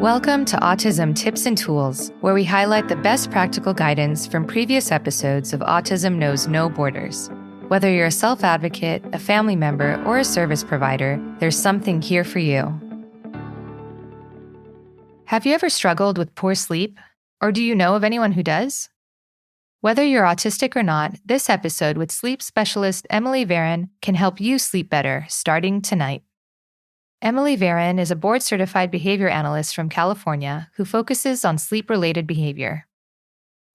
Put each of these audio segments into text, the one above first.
Welcome to Autism Tips and Tools, where we highlight the best practical guidance from previous episodes of Autism Knows No Borders. Whether you're a self-advocate, a family member, or a service provider, there's something here for you. Have you ever struggled with poor sleep? Or do you know of anyone who does? Whether you're autistic or not, this episode with sleep specialist Emily Varon can help you sleep better starting tonight. Emily Varon is a Board Certified Behavior Analyst from California who focuses on sleep-related behavior.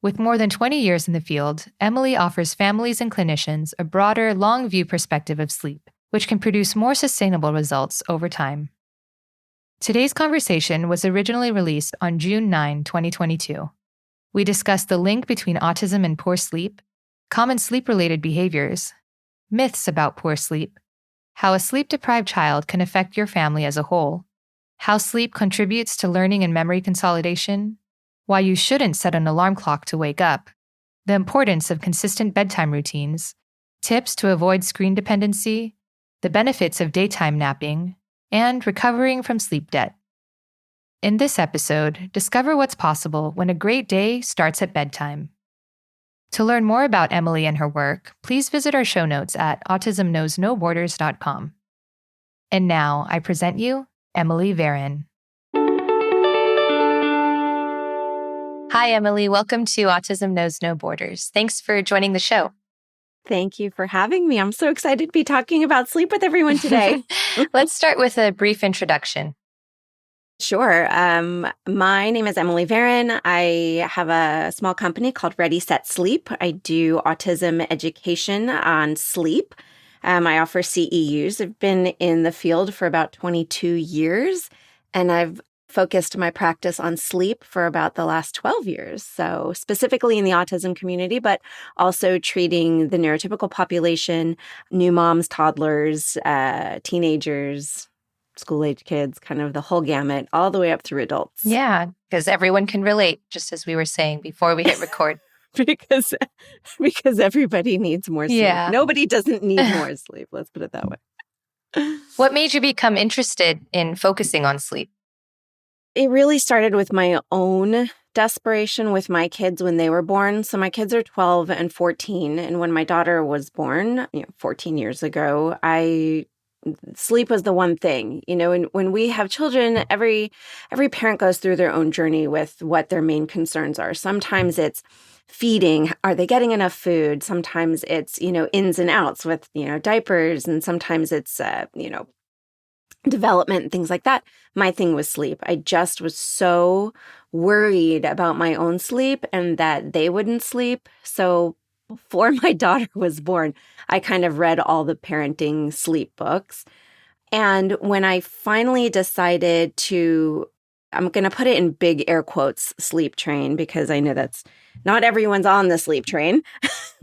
With more than 20 years in the field, Emily offers families and clinicians a broader, long-view perspective of sleep, which can produce more sustainable results over time. Today's conversation was originally released on June 9, 2022. We discussed the link between autism and poor sleep, common sleep-related behaviors, myths about poor sleep, how a sleep-deprived child can affect your family as a whole, how sleep contributes to learning and memory consolidation, why you shouldn't set an alarm clock to wake up, the importance of consistent bedtime routines, tips to avoid screen dependency, the benefits of daytime napping, and recovering from sleep debt. In this episode, discover what's possible when a great day starts at bedtime. To learn more about Emily and her work, please visit our show notes at autismknowsnoborders.com. And now, I present you, Emily Varon. Hi, Emily. Welcome to Autism Knows No Borders. Thanks for joining the show. Thank you for having me. I'm so excited to be talking about sleep with everyone today. Let's start with a brief introduction. Sure. My name is Emily Varon. I have a small company called Ready, Set, Sleep. I do autism education on sleep. I offer CEUs. I've been in the field for about 22 years, and I've focused my practice on sleep for about the last 12 years. So specifically in the autism community, but also treating the neurotypical population, new moms, toddlers, teenagers, school-age kids, kind of the whole gamut, all the way up through adults. Yeah, because everyone can relate, just as we were saying before we hit record. because everybody needs more sleep. Yeah. Nobody doesn't need more sleep. Let's put it that way. What made you become interested in focusing on sleep? It really started with my own desperation with my kids when they were born. So my kids are 12 and 14. And when my daughter was born, 14 years ago, sleep was the one thing, and when we have children, every parent goes through their own journey with what their main concerns are. Sometimes it's feeding. Are they getting enough food? Sometimes it's, ins and outs with, diapers. And sometimes it's, development and things like that. My thing was sleep. I just was so worried about my own sleep and that they wouldn't sleep. So before my daughter was born, I kind of read all the parenting sleep books. And when I finally decided to, I'm going to put it in big air quotes, sleep train, because I know that's not everyone's on the sleep train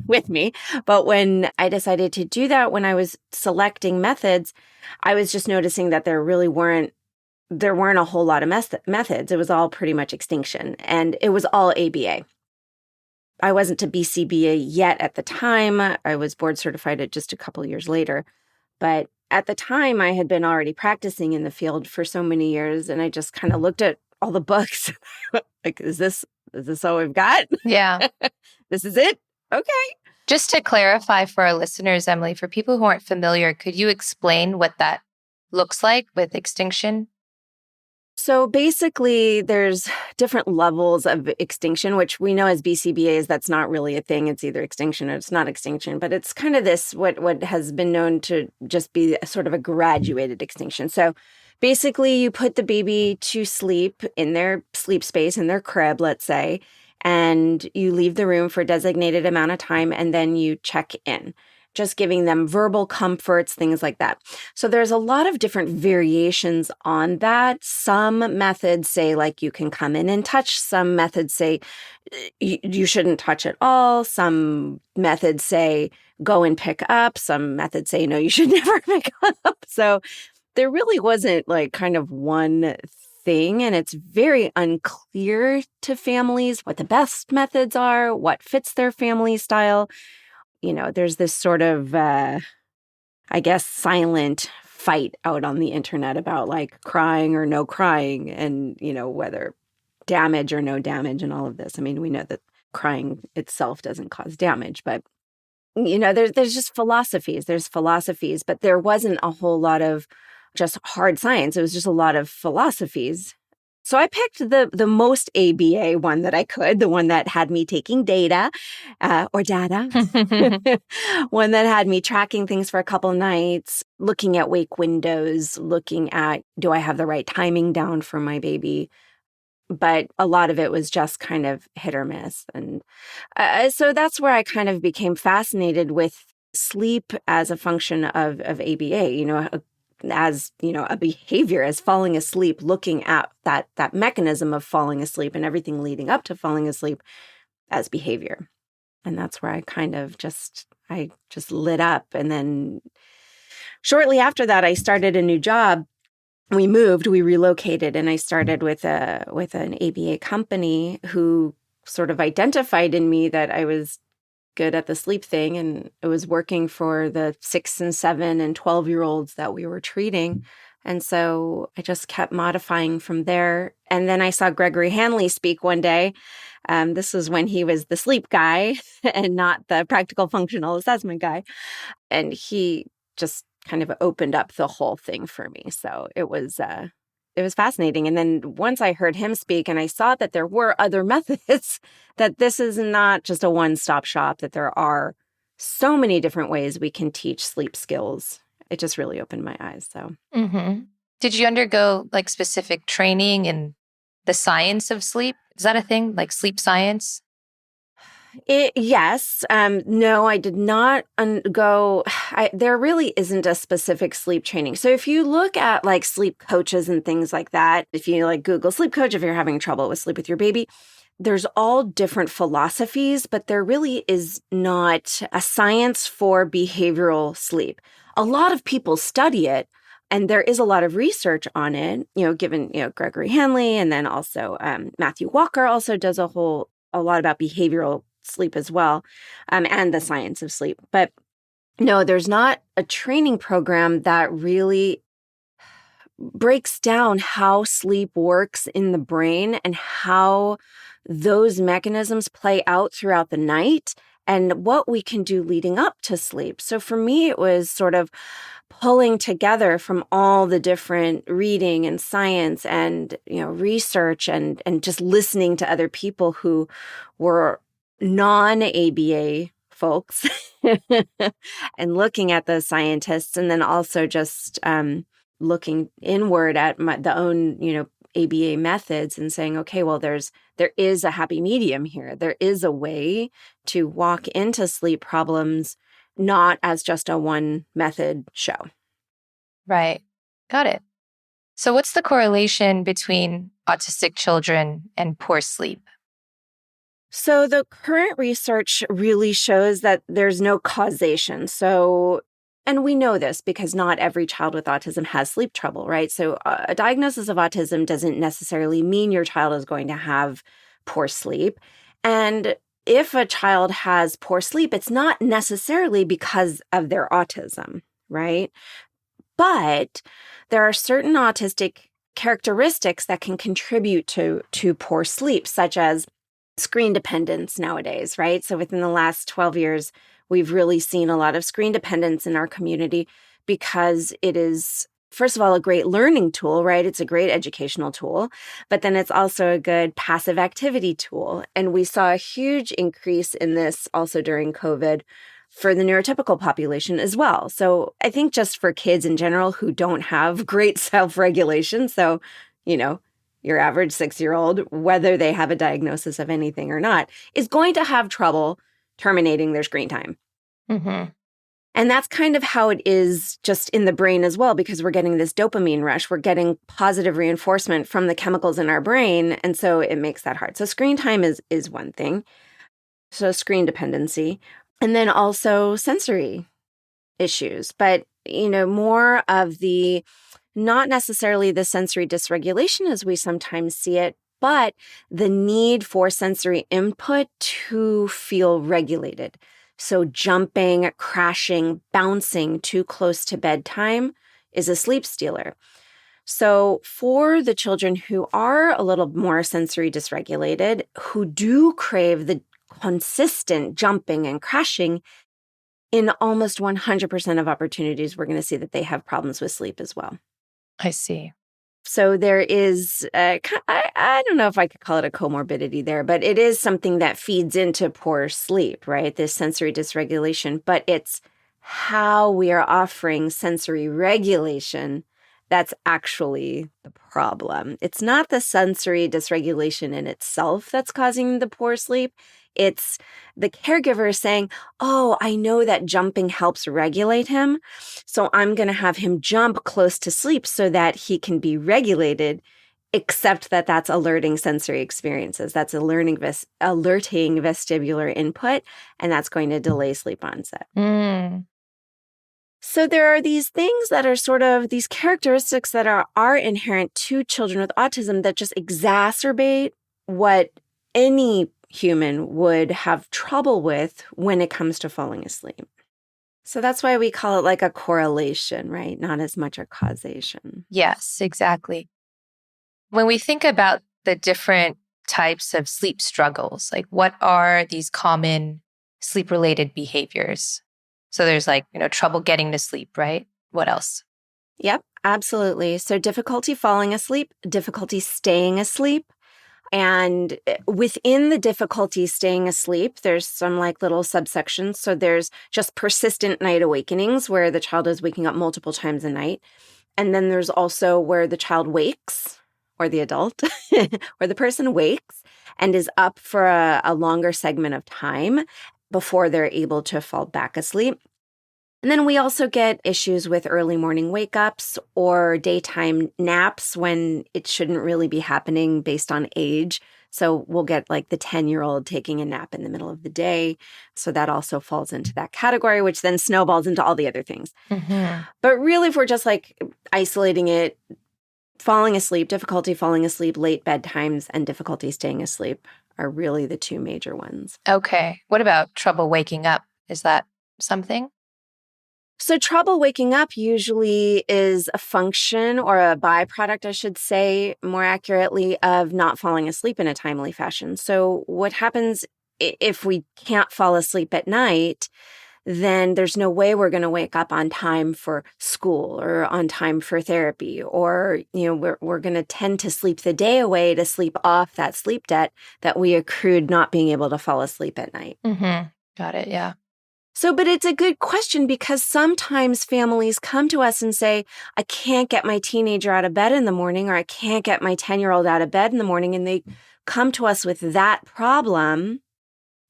with me. But when I decided to do that, when I was selecting methods, I was just noticing that there weren't a whole lot of methods. It was all pretty much extinction. And it was all ABA. I wasn't to BCBA yet at the time. I was board certified just a couple years later. But at the time, I had been already practicing in the field for so many years. And I just kind of looked at all the books. Like, is this all we've got? Yeah. This is it? Okay. Just to clarify for our listeners, Emily, for people who aren't familiar, could you explain what that looks like with extinction? So basically, there's different levels of extinction, which we know as BCBAs, that's not really a thing. It's either extinction or it's not extinction. But it's kind of this, what has been known to just be a sort of a graduated extinction. So basically, you put the baby to sleep in their sleep space, in their crib, let's say, and you leave the room for a designated amount of time, and then you check in, just giving them verbal comforts, things like that. So there's a lot of different variations on that. Some methods say, like, you can come in and touch. Some methods say you shouldn't touch at all. Some methods say go and pick up. Some methods say, no, you should never pick up. So there really wasn't like kind of one thing, and it's very unclear to families what the best methods are, what fits their family style. There's this sort of, silent fight out on the internet about like crying or no crying and, whether damage or no damage and all of this. I mean, we know that crying itself doesn't cause damage, but there's just philosophies. There's philosophies, but there wasn't a whole lot of just hard science. It was just a lot of philosophies. So I picked the most ABA one that I could, the one that had me taking data, or data, one that had me tracking things for a couple nights, looking at wake windows, looking at, do I have the right timing down for my baby? But a lot of it was just kind of hit or miss. And so that's where I kind of became fascinated with sleep as a function of ABA, as, a behavior, as falling asleep, looking at that mechanism of falling asleep and everything leading up to falling asleep as behavior. And that's where I just lit up. And then shortly after that, I started a new job. We relocated, and I started with an ABA company who sort of identified in me that I was good at the sleep thing, and it was working for the 6 and 7 and 12-year-olds that we were treating. And so I just kept modifying from there. And then I saw Gregory Hanley speak one day. This was when he was the sleep guy and not the practical functional assessment guy. And he just kind of opened up the whole thing for me. So it was fascinating. And then once I heard him speak and I saw that there were other methods, that this is not just a one-stop shop, that there are so many different ways we can teach sleep skills, it just really opened my eyes. So, Did you undergo like specific training in the science of sleep? Is that a thing, like sleep science? Yes. No, I did not go. There really isn't a specific sleep training. So if you look at like sleep coaches and things like that, if you like Google sleep coach, if you're having trouble with sleep with your baby, there's all different philosophies, but there really is not a science for behavioral sleep. A lot of people study it, and there is a lot of research on it, given, Gregory Hanley, and then also Matthew Walker also does a lot about behavioral sleep as well, and the science of sleep. But no, there's not a training program that really breaks down how sleep works in the brain and how those mechanisms play out throughout the night and what we can do leading up to sleep. So for me, it was sort of pulling together from all the different reading and science and, research and just listening to other people who were non-ABA folks and looking at those scientists, and then also just looking inward at the own, ABA methods and saying, okay, well, there is a happy medium here. There is a way to walk into sleep problems, not as just a one method show. Right. Got it. So what's the correlation between autistic children and poor sleep? So the current research really shows that there's no causation. And we know this because not every child with autism has sleep trouble, right? So a diagnosis of autism doesn't necessarily mean your child is going to have poor sleep. And if a child has poor sleep, it's not necessarily because of their autism, right? But there are certain autistic characteristics that can contribute to poor sleep, such as screen dependence nowadays, right? So within the last 12 years, we've really seen a lot of screen dependence in our community because it is, first of all, a great learning tool, right? It's a great educational tool, but then it's also a good passive activity tool. And we saw a huge increase in this also during COVID for the neurotypical population as well. So I think just for kids in general who don't have great self-regulation, so, your average 6-year-old, whether they have a diagnosis of anything or not, is going to have trouble terminating their screen time. Mm-hmm. And that's kind of how it is just in the brain as well, because we're getting this dopamine rush. We're getting positive reinforcement from the chemicals in our brain. And so it makes that hard. So screen time is one thing. So screen dependency. And then also sensory issues. But, more of the not necessarily the sensory dysregulation as we sometimes see it, but the need for sensory input to feel regulated. So jumping, crashing, bouncing too close to bedtime, is a sleep stealer. So for the children who are a little more sensory dysregulated, who do crave the consistent jumping and crashing, in almost 100% of opportunities, we're going to see that they have problems with sleep as well. I see. So there is, I don't know if I could call it a comorbidity there, but it is something that feeds into poor sleep, right? This sensory dysregulation, but it's how we are offering sensory regulation that's actually the problem. It's not the sensory dysregulation in itself that's causing the poor sleep. It's the caregiver saying, oh, I know that jumping helps regulate him, so I'm going to have him jump close to sleep so that he can be regulated, except that that's alerting sensory experiences. That's alerting vestibular input, and that's going to delay sleep onset. So there are these things that are sort of these characteristics that are inherent to children with autism that just exacerbate what any human would have trouble with when it comes to falling asleep. So that's why we call it like a correlation, right? Not as much a causation. Yes, exactly. When we think about the different types of sleep struggles, like what are these common sleep-related behaviors? So there's trouble getting to sleep, right? What else? Yep, absolutely. So difficulty falling asleep, difficulty staying asleep. And within the difficulty staying asleep, there's some little subsections. So there's just persistent night awakenings where the child is waking up multiple times a night. And then there's also where the child wakes, or the adult, or the person wakes and is up for a longer segment of time before they're able to fall back asleep. And then we also get issues with early morning wake-ups or daytime naps when it shouldn't really be happening based on age. So we'll get the 10-year-old taking a nap in the middle of the day. So that also falls into that category, which then snowballs into all the other things. Mm-hmm. But really, if we're just isolating it, falling asleep, difficulty falling asleep, late bedtimes, and difficulty staying asleep are really the two major ones. Okay. What about trouble waking up? Is that something? So trouble waking up usually is a function or a byproduct, I should say, more accurately, of not falling asleep in a timely fashion. So what happens if we can't fall asleep at night, then there's no way we're going to wake up on time for school or on time for therapy, or, we're going to tend to sleep the day away to sleep off that sleep debt that we accrued not being able to fall asleep at night. Mm-hmm. Got it. Yeah. So, but it's a good question because sometimes families come to us and say, I can't get my teenager out of bed in the morning, or I can't get my 10-year-old out of bed in the morning. And they come to us with that problem.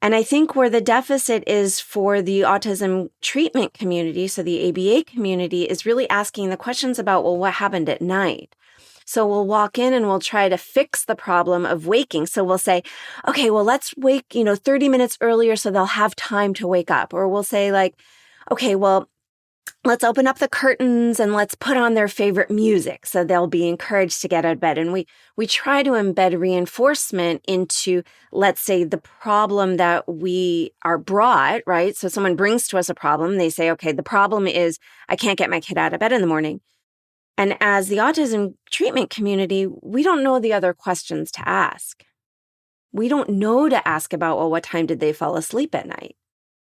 And I think where the deficit is for the autism treatment community, so the ABA community, is really asking the questions about, well, what happened at night? So we'll walk in and we'll try to fix the problem of waking. So we'll say, okay, well, let's wake, 30 minutes earlier so they'll have time to wake up. Or we'll say okay, well, let's open up the curtains and let's put on their favorite music so they'll be encouraged to get out of bed. And we try to embed reinforcement into, let's say, the problem that we are brought, right? So someone brings to us a problem. They say, okay, the problem is I can't get my kid out of bed in the morning. And as the autism treatment community, we don't know the other questions to ask. We don't know to ask about, well, what time did they fall asleep at night?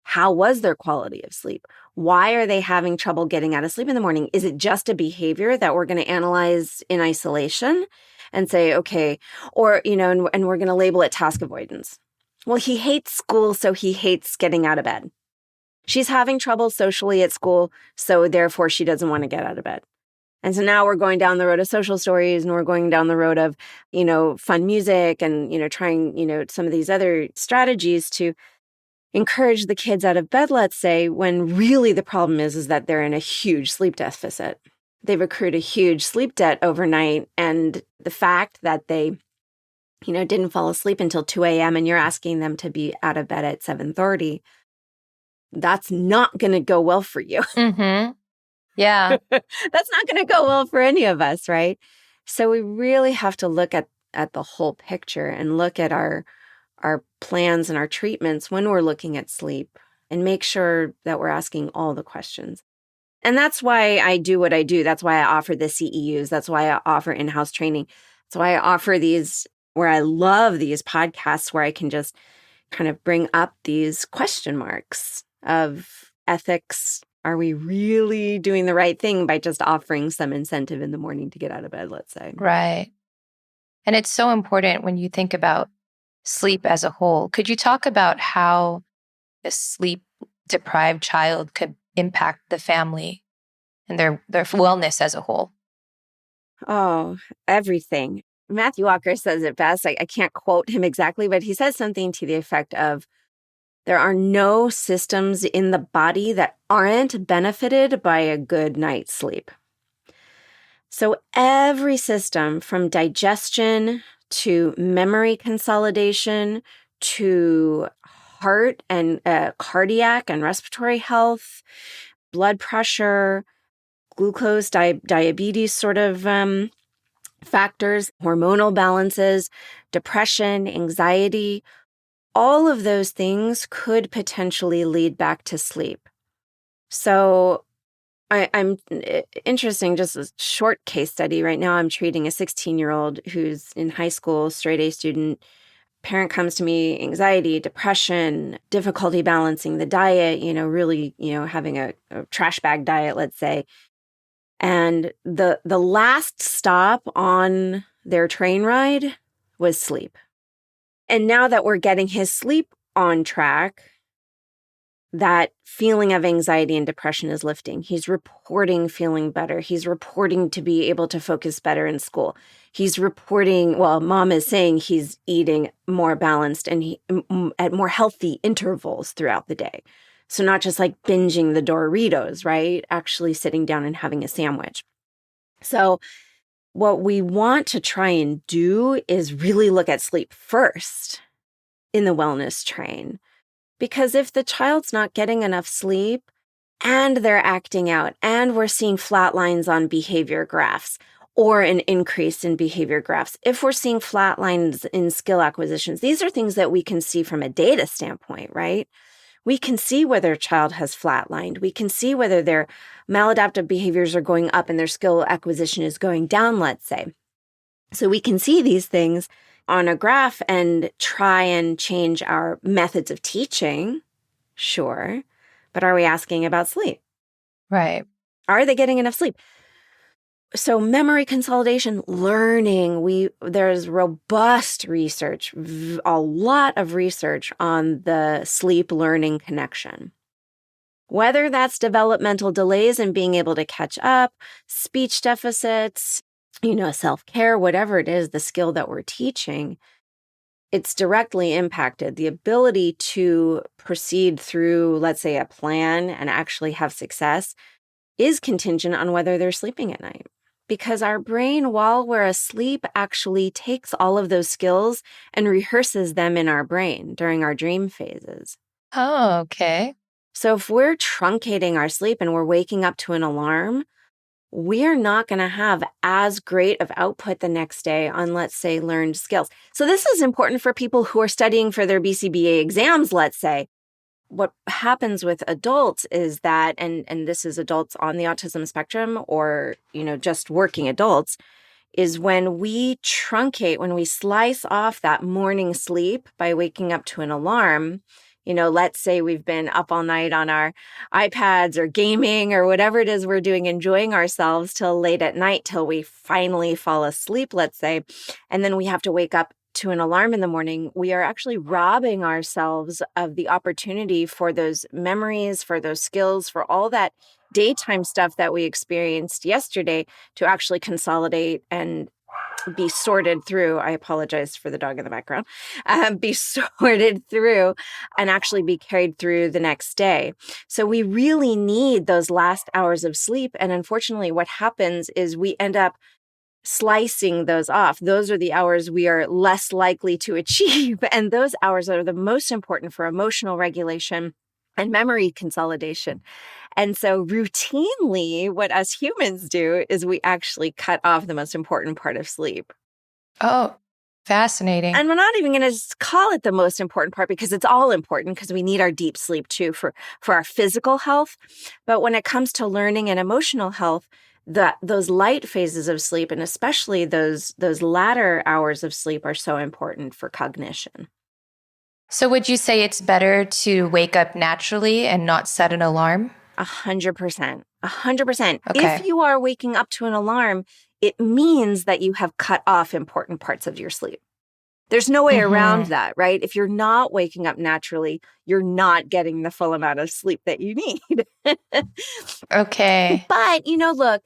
How was their quality of sleep? Why are they having trouble getting out of sleep in the morning? Is it just a behavior that we're going to analyze in isolation and say, okay, or, and we're going to label it task avoidance. Well, he hates school, so he hates getting out of bed. She's having trouble socially at school, so therefore she doesn't want to get out of bed. And so now we're going down the road of social stories, and we're going down the road of, fun music and, trying, some of these other strategies to encourage the kids out of bed, let's say, when really the problem is that they're in a huge sleep deficit. They've accrued a huge sleep debt overnight. And the fact that they, didn't fall asleep until 2 a.m. and you're asking them to be out of bed at 7:30, that's not going to go well for you. Mm-hmm. Yeah. That's not going to go well for any of us, right? So we really have to look at the whole picture and look at our plans and our treatments when we're looking at sleep and make sure that we're asking all the questions. And that's why I do what I do. That's why I offer the CEUs. That's why I offer in-house training. That's why I offer these, where I love these podcasts where I can just kind of bring up these question marks of ethics. Are we really doing the right thing by just offering some incentive in the morning to get out of bed, let's say? Right. And it's so important when you think about sleep as a whole. Could you talk about how a sleep deprived child could impact the family and their wellness as a whole? Oh, everything. Matthew Walker says it best. I can't quote him exactly, but he says something to the effect of, there are no systems in the body that aren't benefited by a good night's sleep. So every system, from digestion to memory consolidation to heart and cardiac and respiratory health, blood pressure, glucose, diabetes sort of factors, hormonal balances, depression, anxiety, all of those things could potentially lead back to sleep. So I'm interesting, just a short case study. Right now, I'm treating a 16-year-old who's in high school, straight A student. Parent comes to me, anxiety, depression, difficulty balancing the diet, really, having a trash bag diet, let's say. And the last stop on their train ride was sleep. And now that we're getting his sleep on track, that feeling of anxiety and depression is lifting. He's reporting feeling better. He's reporting to be able to focus better in school. He's reporting, mom is saying he's eating more balanced and at more healthy intervals throughout the day. So not just like binging the Doritos, right? Actually sitting down and having a sandwich. So what we want to try and do is really look at sleep first in the wellness train. Because if the child's not getting enough sleep and they're acting out and we're seeing flat lines on behavior graphs or an increase in behavior graphs, if we're seeing flat lines in skill acquisitions, these are things that we can see from a data standpoint, right? We can see whether a child has flatlined. We can see whether their maladaptive behaviors are going up and their skill acquisition is going down, let's say. So we can see these things on a graph and try and change our methods of teaching, sure. But are we asking about sleep? Right. Are they getting enough sleep? So memory consolidation, learning, there's robust research, a lot of research on the sleep-learning connection. Whether that's developmental delays in being able to catch up, speech deficits, self-care, whatever it is, the skill that we're teaching, it's directly impacted. The ability to proceed through, let's say, a plan and actually have success is contingent on whether they're sleeping at night. Because our brain, while we're asleep, actually takes all of those skills and rehearses them in our brain during our dream phases. Oh, okay. So if we're truncating our sleep and we're waking up to an alarm, we're not going to have as great of output the next day on, let's say, learned skills. So this is important for people who are studying for their BCBA exams, let's say. What happens with adults is that, and this is adults on the autism spectrum or, just working adults, is when we truncate, when we slice off that morning sleep by waking up to an alarm. Let's say we've been up all night on our iPads or gaming or whatever it is we're doing, enjoying ourselves till late at night, till we finally fall asleep, let's say, and then we have to wake up to an alarm in the morning. We are actually robbing ourselves of the opportunity for those memories, for those skills, for all that daytime stuff that we experienced yesterday to actually consolidate and be sorted through. I apologize for the dog in the background. Be sorted through and actually be carried through the next day. So we really need those last hours of sleep. And unfortunately, what happens is we end up slicing those off. Those are the hours we are less likely to achieve. And those hours are the most important for emotional regulation and memory consolidation. And so routinely, what us humans do is we actually cut off the most important part of sleep. Oh, Fascinating. And we're not even going to call it the most important part because it's all important because we need our deep sleep too for our physical health. But when it comes to learning and emotional health, those light phases of sleep and especially those latter hours of sleep are so important for cognition. So would you say it's better to wake up naturally and not set an alarm? 100%. 100%. Okay. If you are waking up to an alarm, it means that you have cut off important parts of your sleep. There's no way around that, right? If you're not waking up naturally, you're not getting the full amount of sleep that you need. Okay. But, look,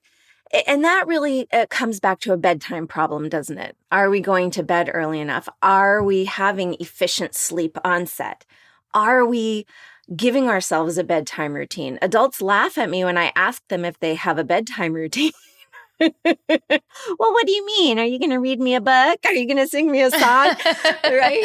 and that really comes back to a bedtime problem, doesn't it? Are we going to bed early enough? Are we having efficient sleep onset? Are we giving ourselves a bedtime routine? Adults laugh at me when I ask them if they have a bedtime routine. Well, what do you mean? Are you going to read me a book? Are you going to sing me a song? Right?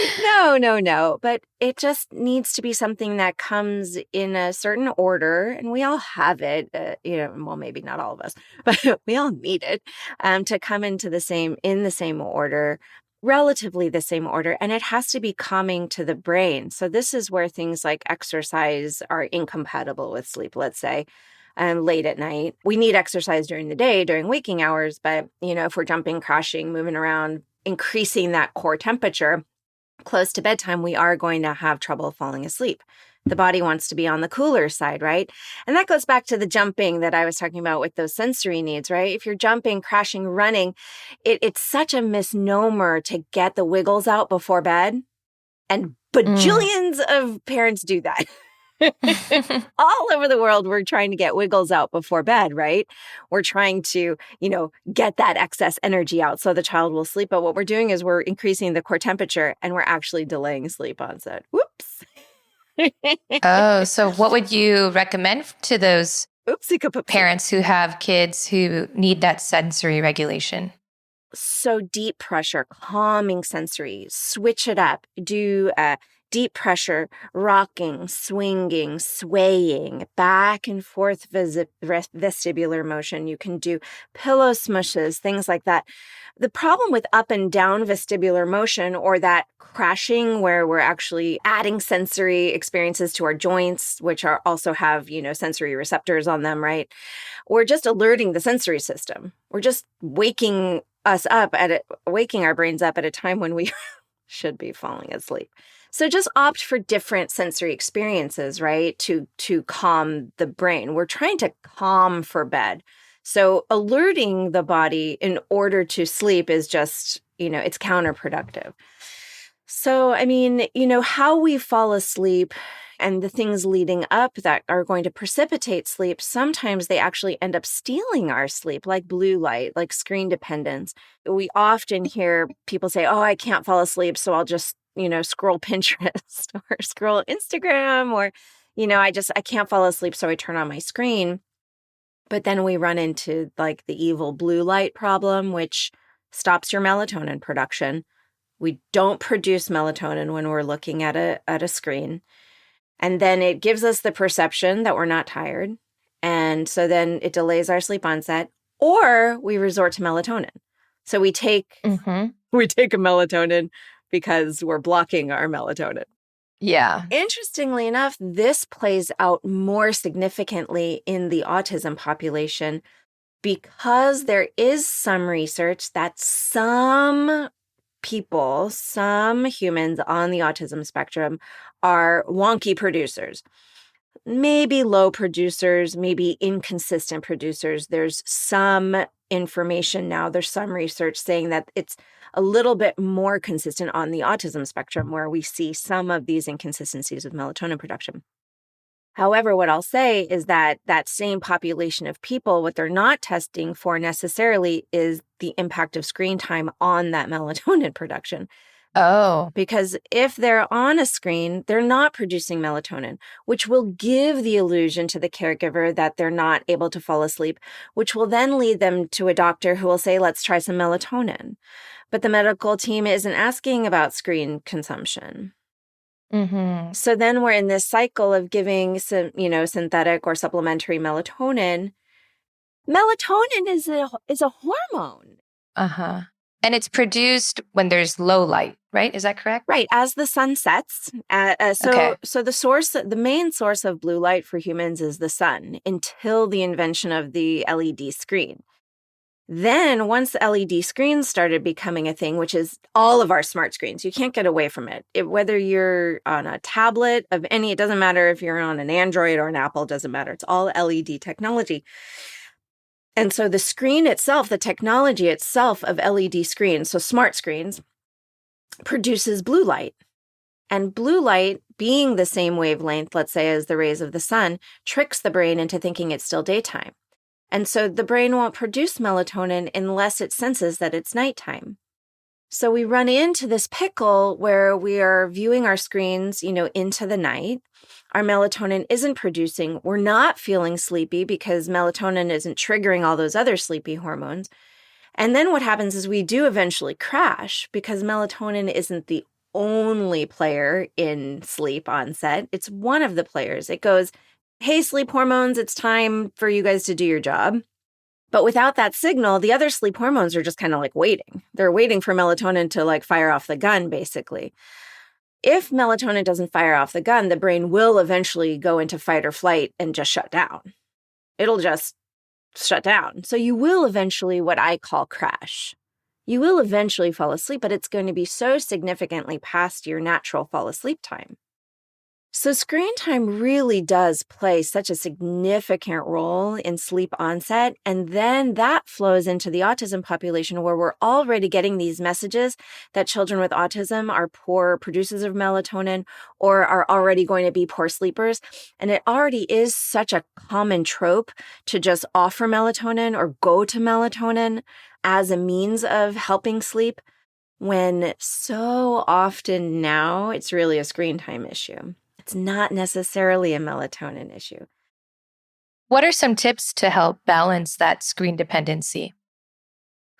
No. But it just needs to be something that comes in a certain order, and we all have it. Well, maybe not all of us, but we all need it to come in the same order, relatively the same order, and it has to be calming to the brain. So this is where things like exercise are incompatible with sleep. Let's say. Late at night. We need exercise during the day, during waking hours, but, if we're jumping, crashing, moving around, increasing that core temperature close to bedtime, we are going to have trouble falling asleep. The body wants to be on the cooler side, right? And that goes back to the jumping that I was talking about with those sensory needs, right? If you're jumping, crashing, running, it's such a misnomer to get the wiggles out before bed. And bajillions of parents do that. All over the world, we're trying to get wiggles out before bed, right? We're trying to, get that excess energy out so the child will sleep. But what we're doing is we're increasing the core temperature and we're actually delaying sleep onset. Whoops. Oh, so what would you recommend to those parents who have kids who need that sensory regulation? So deep pressure, calming sensory, switch it up, do deep pressure, rocking, swinging, swaying, back and forth vestibular motion. You can do pillow smushes, things like that. The problem with up and down vestibular motion or that crashing where we're actually adding sensory experiences to our joints, which also have, sensory receptors on them, right? We're just alerting the sensory system. We're just waking our brains up at a time when we should be falling asleep. So just opt for different sensory experiences, right? To calm the brain. We're trying to calm for bed. So alerting the body in order to sleep is just, it's counterproductive. So, how we fall asleep and the things leading up that are going to precipitate sleep, sometimes they actually end up stealing our sleep, like blue light, like screen dependence. We often hear people say, oh, I can't fall asleep, so I'll just, scroll Pinterest or scroll Instagram or, I can't fall asleep, so I turn on my screen. But then we run into like the evil blue light problem, which stops your melatonin production. We don't produce melatonin when we're looking at a screen. And then it gives us the perception that we're not tired. And so then it delays our sleep onset, or we resort to melatonin. So we take a melatonin because we're blocking our melatonin. Yeah. Interestingly enough, this plays out more significantly in the autism population because there is some research that some humans on the autism spectrum are wonky producers. Maybe low producers, maybe inconsistent producers. There's some information now, there's some research saying that it's a little bit more consistent on the autism spectrum where we see some of these inconsistencies with melatonin production. However, what I'll say is that same population of people, what they're not testing for necessarily is the impact of screen time on that melatonin production. Oh. Because if they're on a screen, they're not producing melatonin, which will give the illusion to the caregiver that they're not able to fall asleep, which will then lead them to a doctor who will say, let's try some melatonin. But the medical team isn't asking about screen consumption. Mm-hmm. So then we're in this cycle of giving some, synthetic or supplementary melatonin. Melatonin is a hormone. Uh-huh. And it's produced when there's low light, right? Is that correct? Right. As the sun sets. Okay. So the main source of blue light for humans is the sun until the invention of the LED screen. Then once the LED screens started becoming a thing, which is all of our smart screens, you can't get away from it. Whether you're on a tablet of any, it doesn't matter if you're on an Android or an Apple, it doesn't matter. It's all LED technology. And so the screen itself, the technology itself of LED screens, so smart screens, produces blue light. And blue light, being the same wavelength, let's say, as the rays of the sun, tricks the brain into thinking it's still daytime. And so the brain won't produce melatonin unless it senses that it's nighttime. So we run into this pickle where we are viewing our screens, into the night. Our melatonin isn't producing. We're not feeling sleepy because melatonin isn't triggering all those other sleepy hormones. And then what happens is we do eventually crash because melatonin isn't the only player in sleep onset. It's one of the players. It goes, hey, sleep hormones, it's time for you guys to do your job. But without that signal, the other sleep hormones are just kind of like waiting. They're waiting for melatonin to like fire off the gun, basically. If melatonin doesn't fire off the gun, the brain will eventually go into fight or flight and just shut down. It'll just shut down. So you will eventually, what I call crash. You will eventually fall asleep, but it's going to be so significantly past your natural fall asleep time. So screen time really does play such a significant role in sleep onset. And then that flows into the autism population where we're already getting these messages that children with autism are poor producers of melatonin or are already going to be poor sleepers. And it already is such a common trope to just offer melatonin or go to melatonin as a means of helping sleep, when so often now it's really a screen time issue. It's not necessarily a melatonin issue. What are some tips to help balance that screen dependency?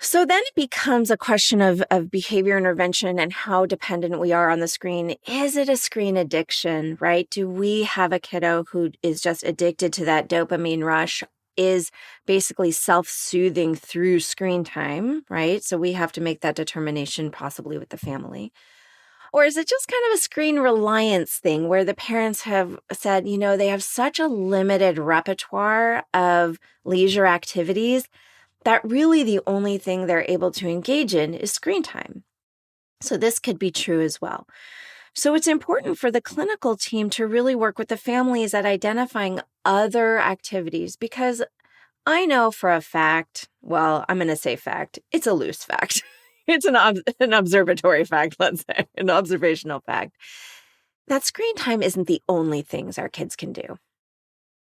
So then it becomes a question of behavior intervention and how dependent we are on the screen. Is it a screen addiction, right? Do we have a kiddo who is just addicted to that dopamine rush, is basically self-soothing through screen time, right? So we have to make that determination possibly with the family. Or is it just kind of a screen reliance thing where the parents have said, they have such a limited repertoire of leisure activities that really the only thing they're able to engage in is screen time. So this could be true as well. So it's important for the clinical team to really work with the families at identifying other activities, because I know for a fact, well, I'm going to say fact, it's a loose fact. It's an observatory fact, let's say, an observational fact, that screen time isn't the only things our kids can do.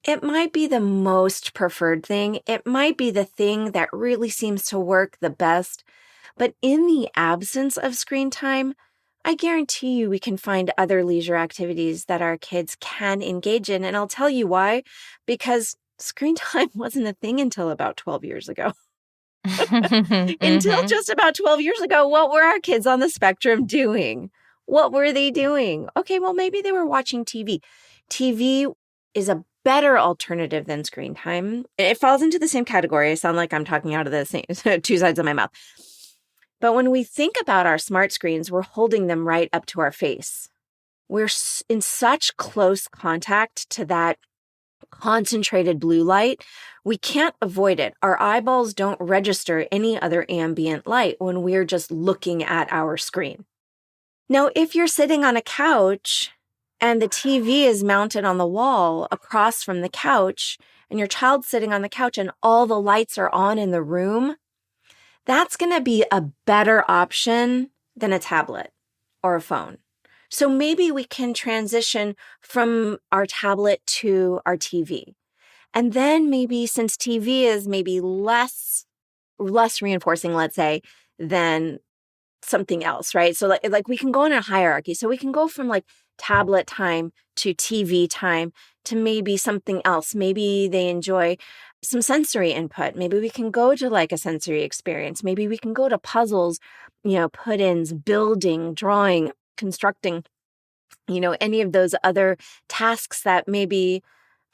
It might be the most preferred thing. It might be the thing that really seems to work the best. But in the absence of screen time, I guarantee you we can find other leisure activities that our kids can engage in. And I'll tell you why, because screen time wasn't a thing until about 12 years ago. Until just about 12 years ago, what were our kids on the spectrum doing? What were they doing? Okay, well, maybe they were watching TV. TV is a better alternative than screen time. It falls into the same category. I sound like I'm talking out of the same two sides of my mouth. But when we think about our smart screens, we're holding them right up to our face. We're in such close contact to that concentrated blue light, we can't avoid it. Our eyeballs don't register any other ambient light when we're just looking at our screen. Now, if you're sitting on a couch and the TV is mounted on the wall across from the couch, and your child's sitting on the couch and all the lights are on in the room, that's going to be a better option than a tablet or a phone. So maybe we can transition from our tablet to our TV. And then maybe, since TV is maybe less reinforcing, let's say, than something else, right? So like we can go in a hierarchy. So we can go from like tablet time to TV time to maybe something else. Maybe they enjoy some sensory input. Maybe we can go to like a sensory experience. Maybe we can go to puzzles, put-ins, building, drawing, constructing, any of those other tasks that maybe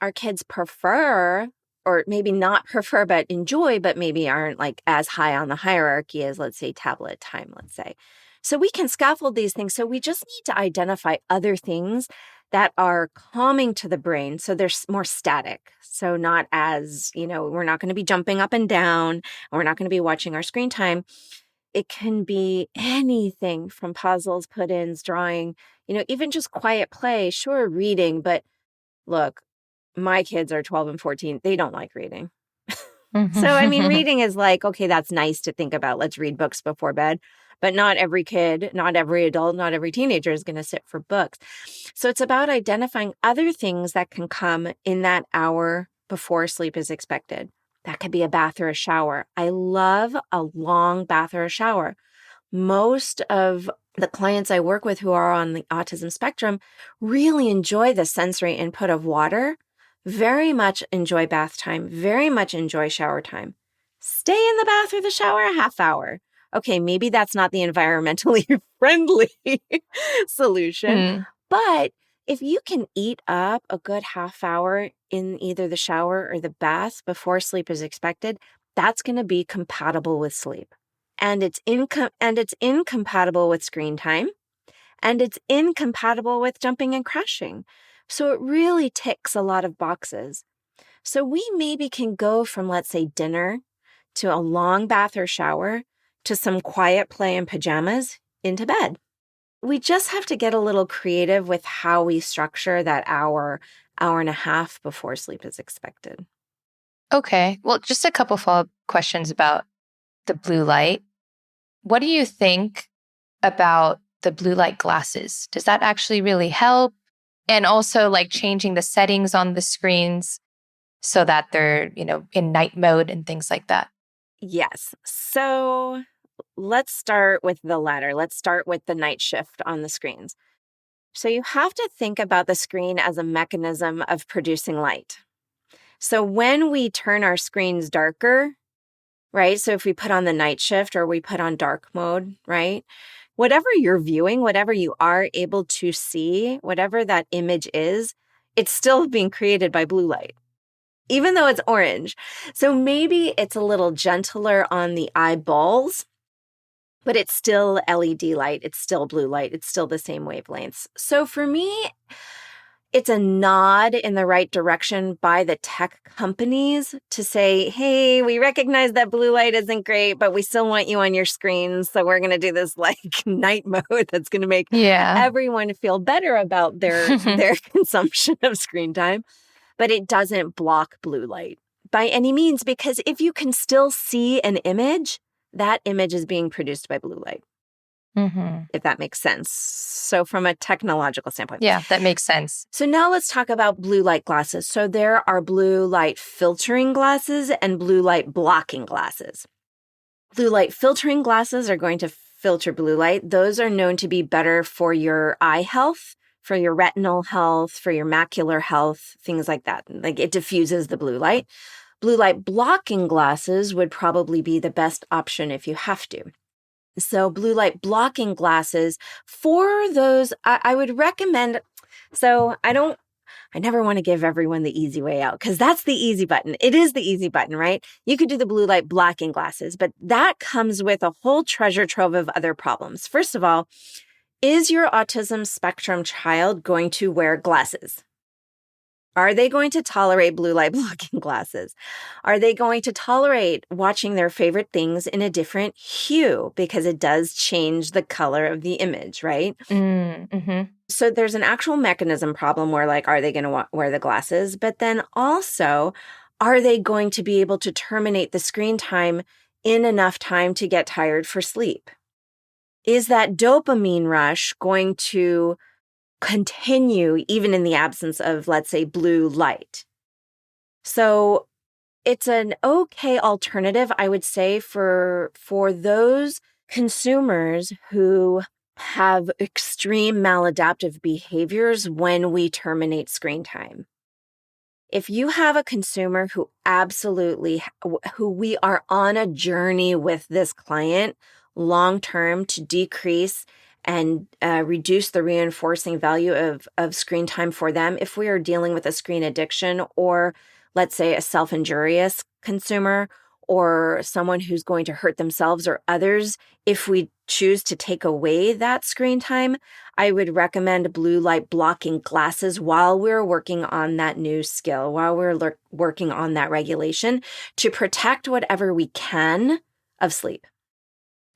our kids prefer or maybe not prefer, but enjoy, but maybe aren't like as high on the hierarchy as, let's say, tablet time, let's say. So we can scaffold these things. So we just need to identify other things that are calming to the brain. So they're more static. So not as, we're not going to be jumping up and down, and we're not going to be watching our screen time. It can be anything from puzzles, put-ins, drawing, even just quiet play, sure, reading. But look, my kids are 12 and 14. They don't like reading. So, reading is like, okay, that's nice to think about. Let's read books before bed. But not every kid, not every adult, not every teenager is going to sit for books. So it's about identifying other things that can come in that hour before sleep is expected. That could be a bath or a shower. I love a long bath or a shower. Most of the clients I work with who are on the autism spectrum really enjoy the sensory input of water, very much enjoy bath time, very much enjoy shower time. Stay in the bath or the shower a half hour. Okay, maybe that's not the environmentally friendly solution, but if you can eat up a good half hour in either the shower or the bath before sleep is expected, that's going to be compatible with sleep. And it's incompatible with screen time, and it's incompatible with jumping and crashing. So it really ticks a lot of boxes. So we maybe can go from, let's say, dinner to a long bath or shower to some quiet play in pajamas into bed. We just have to get a little creative with how we structure that hour and a half before sleep is expected. Okay. Well, just a couple follow-up questions about the blue light. What do you think about the blue light glasses? Does that actually really help? And also like changing the settings on the screens so that they're, in night mode and things like that. Yes. So let's start with the latter. Let's start with the night shift on the screens. So you have to think about the screen as a mechanism of producing light. So when we turn our screens darker, right? So if we put on the night shift or we put on dark mode, right? Whatever you're viewing, whatever you are able to see, whatever that image is, it's still being created by blue light, even though it's orange. So maybe it's a little gentler on the eyeballs, but it's still LED light. It's still blue light. It's still the same wavelengths. So for me, it's a nod in the right direction by the tech companies to say, hey, we recognize that blue light isn't great, but we still want you on your screens. So we're going to do this like night mode that's going to make everyone feel better about their consumption of screen time. But it doesn't block blue light by any means, because if you can still see an image, that image is being produced by blue light. If that makes sense. So from a technological standpoint. Yeah, that makes sense. So now let's talk about blue light glasses. So there are blue light filtering glasses and blue light blocking glasses. Blue light filtering glasses are going to filter blue light. Those are known to be better for your eye health, for your retinal health, for your macular health, things like that. Like it diffuses the blue light. Blue light blocking glasses would probably be the best option if you have to. So blue light blocking glasses for those, I would recommend. So I never want to give everyone the easy way out because that's the easy button. It is the easy button, right? You could do the blue light blocking glasses, but that comes with a whole treasure trove of other problems. First of all, is your autism spectrum child going to wear glasses? Are they going to tolerate blue light blocking glasses? Are they going to tolerate watching their favorite things in a different hue? Because it does change the color of the image, right? So there's an actual mechanism problem where like, are they going to wear the glasses? But then also, are they going to be able to terminate the screen time in enough time to get tired for sleep? Is that dopamine rush going to continue even in the absence of, let's say, blue light? So it's an okay alternative, I would say, for those consumers who have extreme maladaptive behaviors when we terminate screen time. If you have a consumer who we are on a journey with this client long-term to decrease and reduce the reinforcing value of screen time for them, if we are dealing with a screen addiction or let's say, a self-injurious consumer or someone who's going to hurt themselves or others, if we choose to take away that screen time, I would recommend blue light blocking glasses while we're working on that new skill, while we're working on that regulation to protect whatever we can of sleep.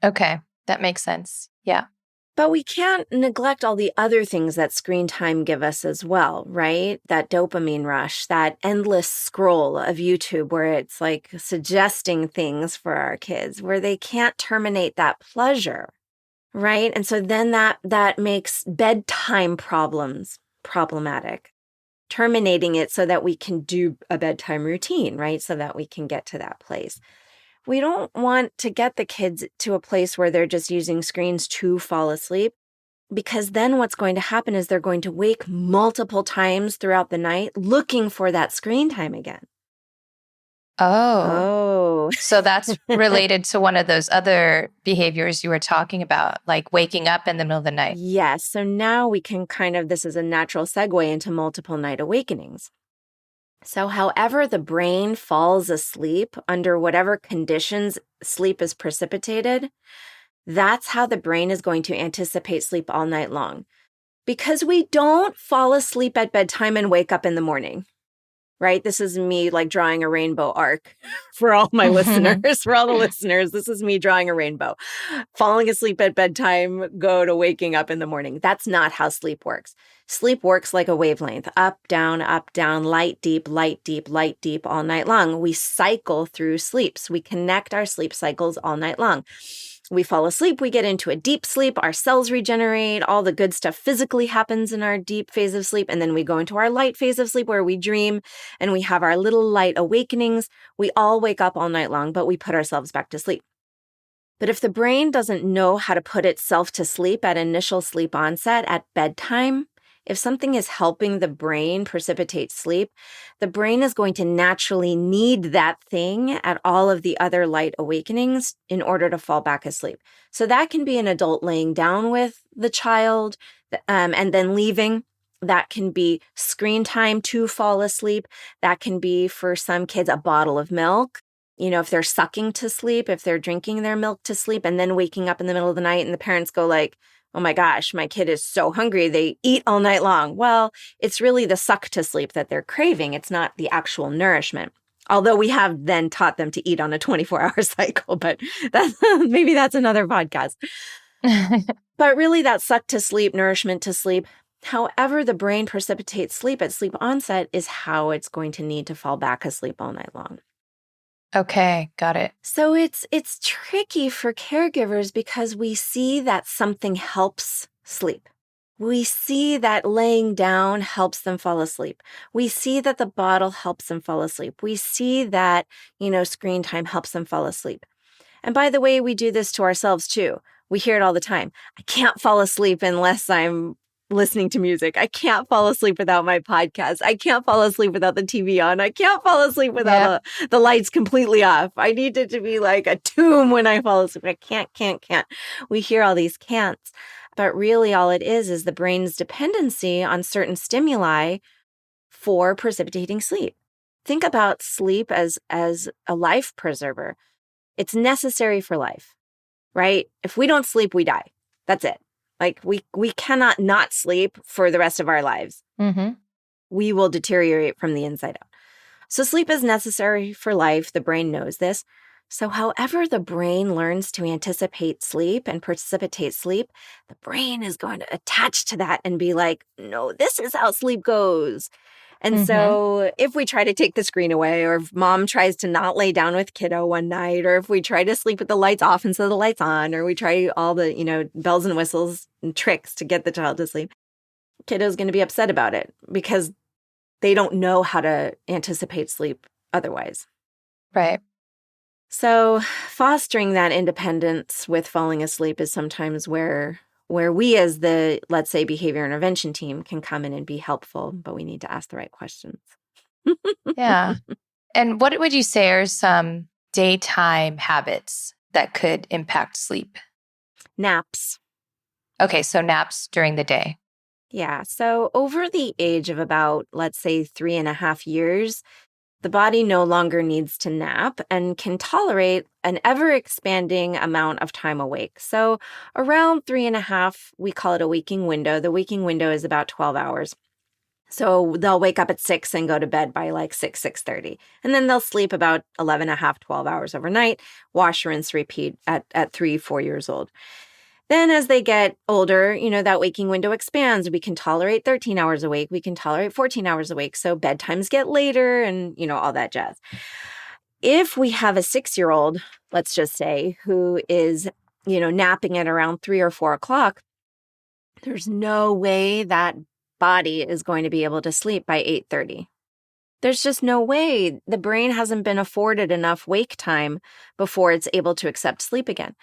Okay, that makes sense. Yeah. But we can't neglect all the other things that screen time give us as well, right? That dopamine rush, that endless scroll of YouTube where it's like suggesting things for our kids where they can't terminate that pleasure, right? And so then that makes bedtime problems problematic. Terminating it so that we can do a bedtime routine, right? So that we can get to that place. We don't want to get the kids to a place where they're just using screens to fall asleep, because then what's going to happen is they're going to wake multiple times throughout the night looking for that screen time again. Oh. So that's related to one of those other behaviors you were talking about, like waking up in the middle of the night. Yes. So now we can this is a natural segue into multiple night awakenings. So however the brain falls asleep under whatever conditions sleep is precipitated, that's how the brain is going to anticipate sleep all night long. Because we don't fall asleep at bedtime and wake up in the morning, right? This is me like drawing a rainbow arc for all my listeners, for all the listeners. This is me drawing a rainbow. Falling asleep at bedtime, go to waking up in the morning. That's not how sleep works. Sleep works like a wavelength, up, down, light, deep, light, deep, light, deep all night long. We cycle through sleeps. We connect our sleep cycles all night long. We fall asleep, we get into a deep sleep, our cells regenerate, all the good stuff physically happens in our deep phase of sleep, and then we go into our light phase of sleep where we dream and we have our little light awakenings. We all wake up all night long, but we put ourselves back to sleep. But if the brain doesn't know how to put itself to sleep at initial sleep onset at bedtime, if something is helping the brain precipitate sleep, the brain is going to naturally need that thing at all of the other light awakenings in order to fall back asleep. So that can be an adult laying down with the child and then leaving. That can be screen time to fall asleep. That can be, for some kids, a bottle of milk. You know, if they're sucking to sleep, if they're drinking their milk to sleep and then waking up in the middle of the night and the parents go like, oh my gosh, my kid is so hungry, they eat all night long. Well, it's really the suck to sleep that they're craving. It's not the actual nourishment. Although we have then taught them to eat on a 24-hour cycle, but maybe that's another podcast. But really that suck to sleep, nourishment to sleep, however the brain precipitates sleep at sleep onset is how it's going to need to fall back asleep all night long. Okay, got it. So it's tricky for caregivers because we see that something helps sleep. We see that laying down helps them fall asleep. We see that the bottle helps them fall asleep. We see that, screen time helps them fall asleep. And by the way, we do this to ourselves too. We hear it all the time. I can't fall asleep unless I'm listening to music. I can't fall asleep without my podcast. I can't fall asleep without the TV on. I can't fall asleep without the lights completely off. I need it to be like a tomb when I fall asleep. I can't. We hear all these can'ts, but really all it is the brain's dependency on certain stimuli for precipitating sleep. Think about sleep as a life preserver. It's necessary for life, right? If we don't sleep, we die. That's it. Like we cannot not sleep for the rest of our lives. Mm-hmm. We will deteriorate from the inside out. So sleep is necessary for life. The brain knows this. So however the brain learns to anticipate sleep and precipitate sleep, the brain is going to attach to that and be like, no, this is how sleep goes. And so if we try to take the screen away, or if mom tries to not lay down with kiddo one night, or if we try to sleep with the lights off instead of the lights on, or we try all the, bells and whistles and tricks to get the child to sleep, kiddo's going to be upset about it because they don't know how to anticipate sleep otherwise. Right. So fostering that independence with falling asleep is sometimes where we as the, let's say, behavior intervention team can come in and be helpful, but we need to ask the right questions. Yeah. And what would you say are some daytime habits that could impact sleep? Naps. Okay, so naps during the day. Yeah. So over the age of about, let's say, 3.5 years, The body no longer needs to nap and can tolerate an ever-expanding amount of time awake. So around 3.5, we call it a waking window. The waking window is about 12 hours. So they'll wake up at 6 and go to bed by like 6:30. And then they'll sleep about 11.5, 12 hours overnight, wash, rinse, repeat at 3, 4 years old. Then as they get older, that waking window expands. We can tolerate 13 hours awake. We can tolerate 14 hours awake. So bedtimes get later and, all that jazz. If we have a 6-year-old, let's just say, who is, napping at around 3 or 4 o'clock, there's no way that body is going to be able to sleep by 8:30. There's just no way. The brain hasn't been afforded enough wake time before it's able to accept sleep again.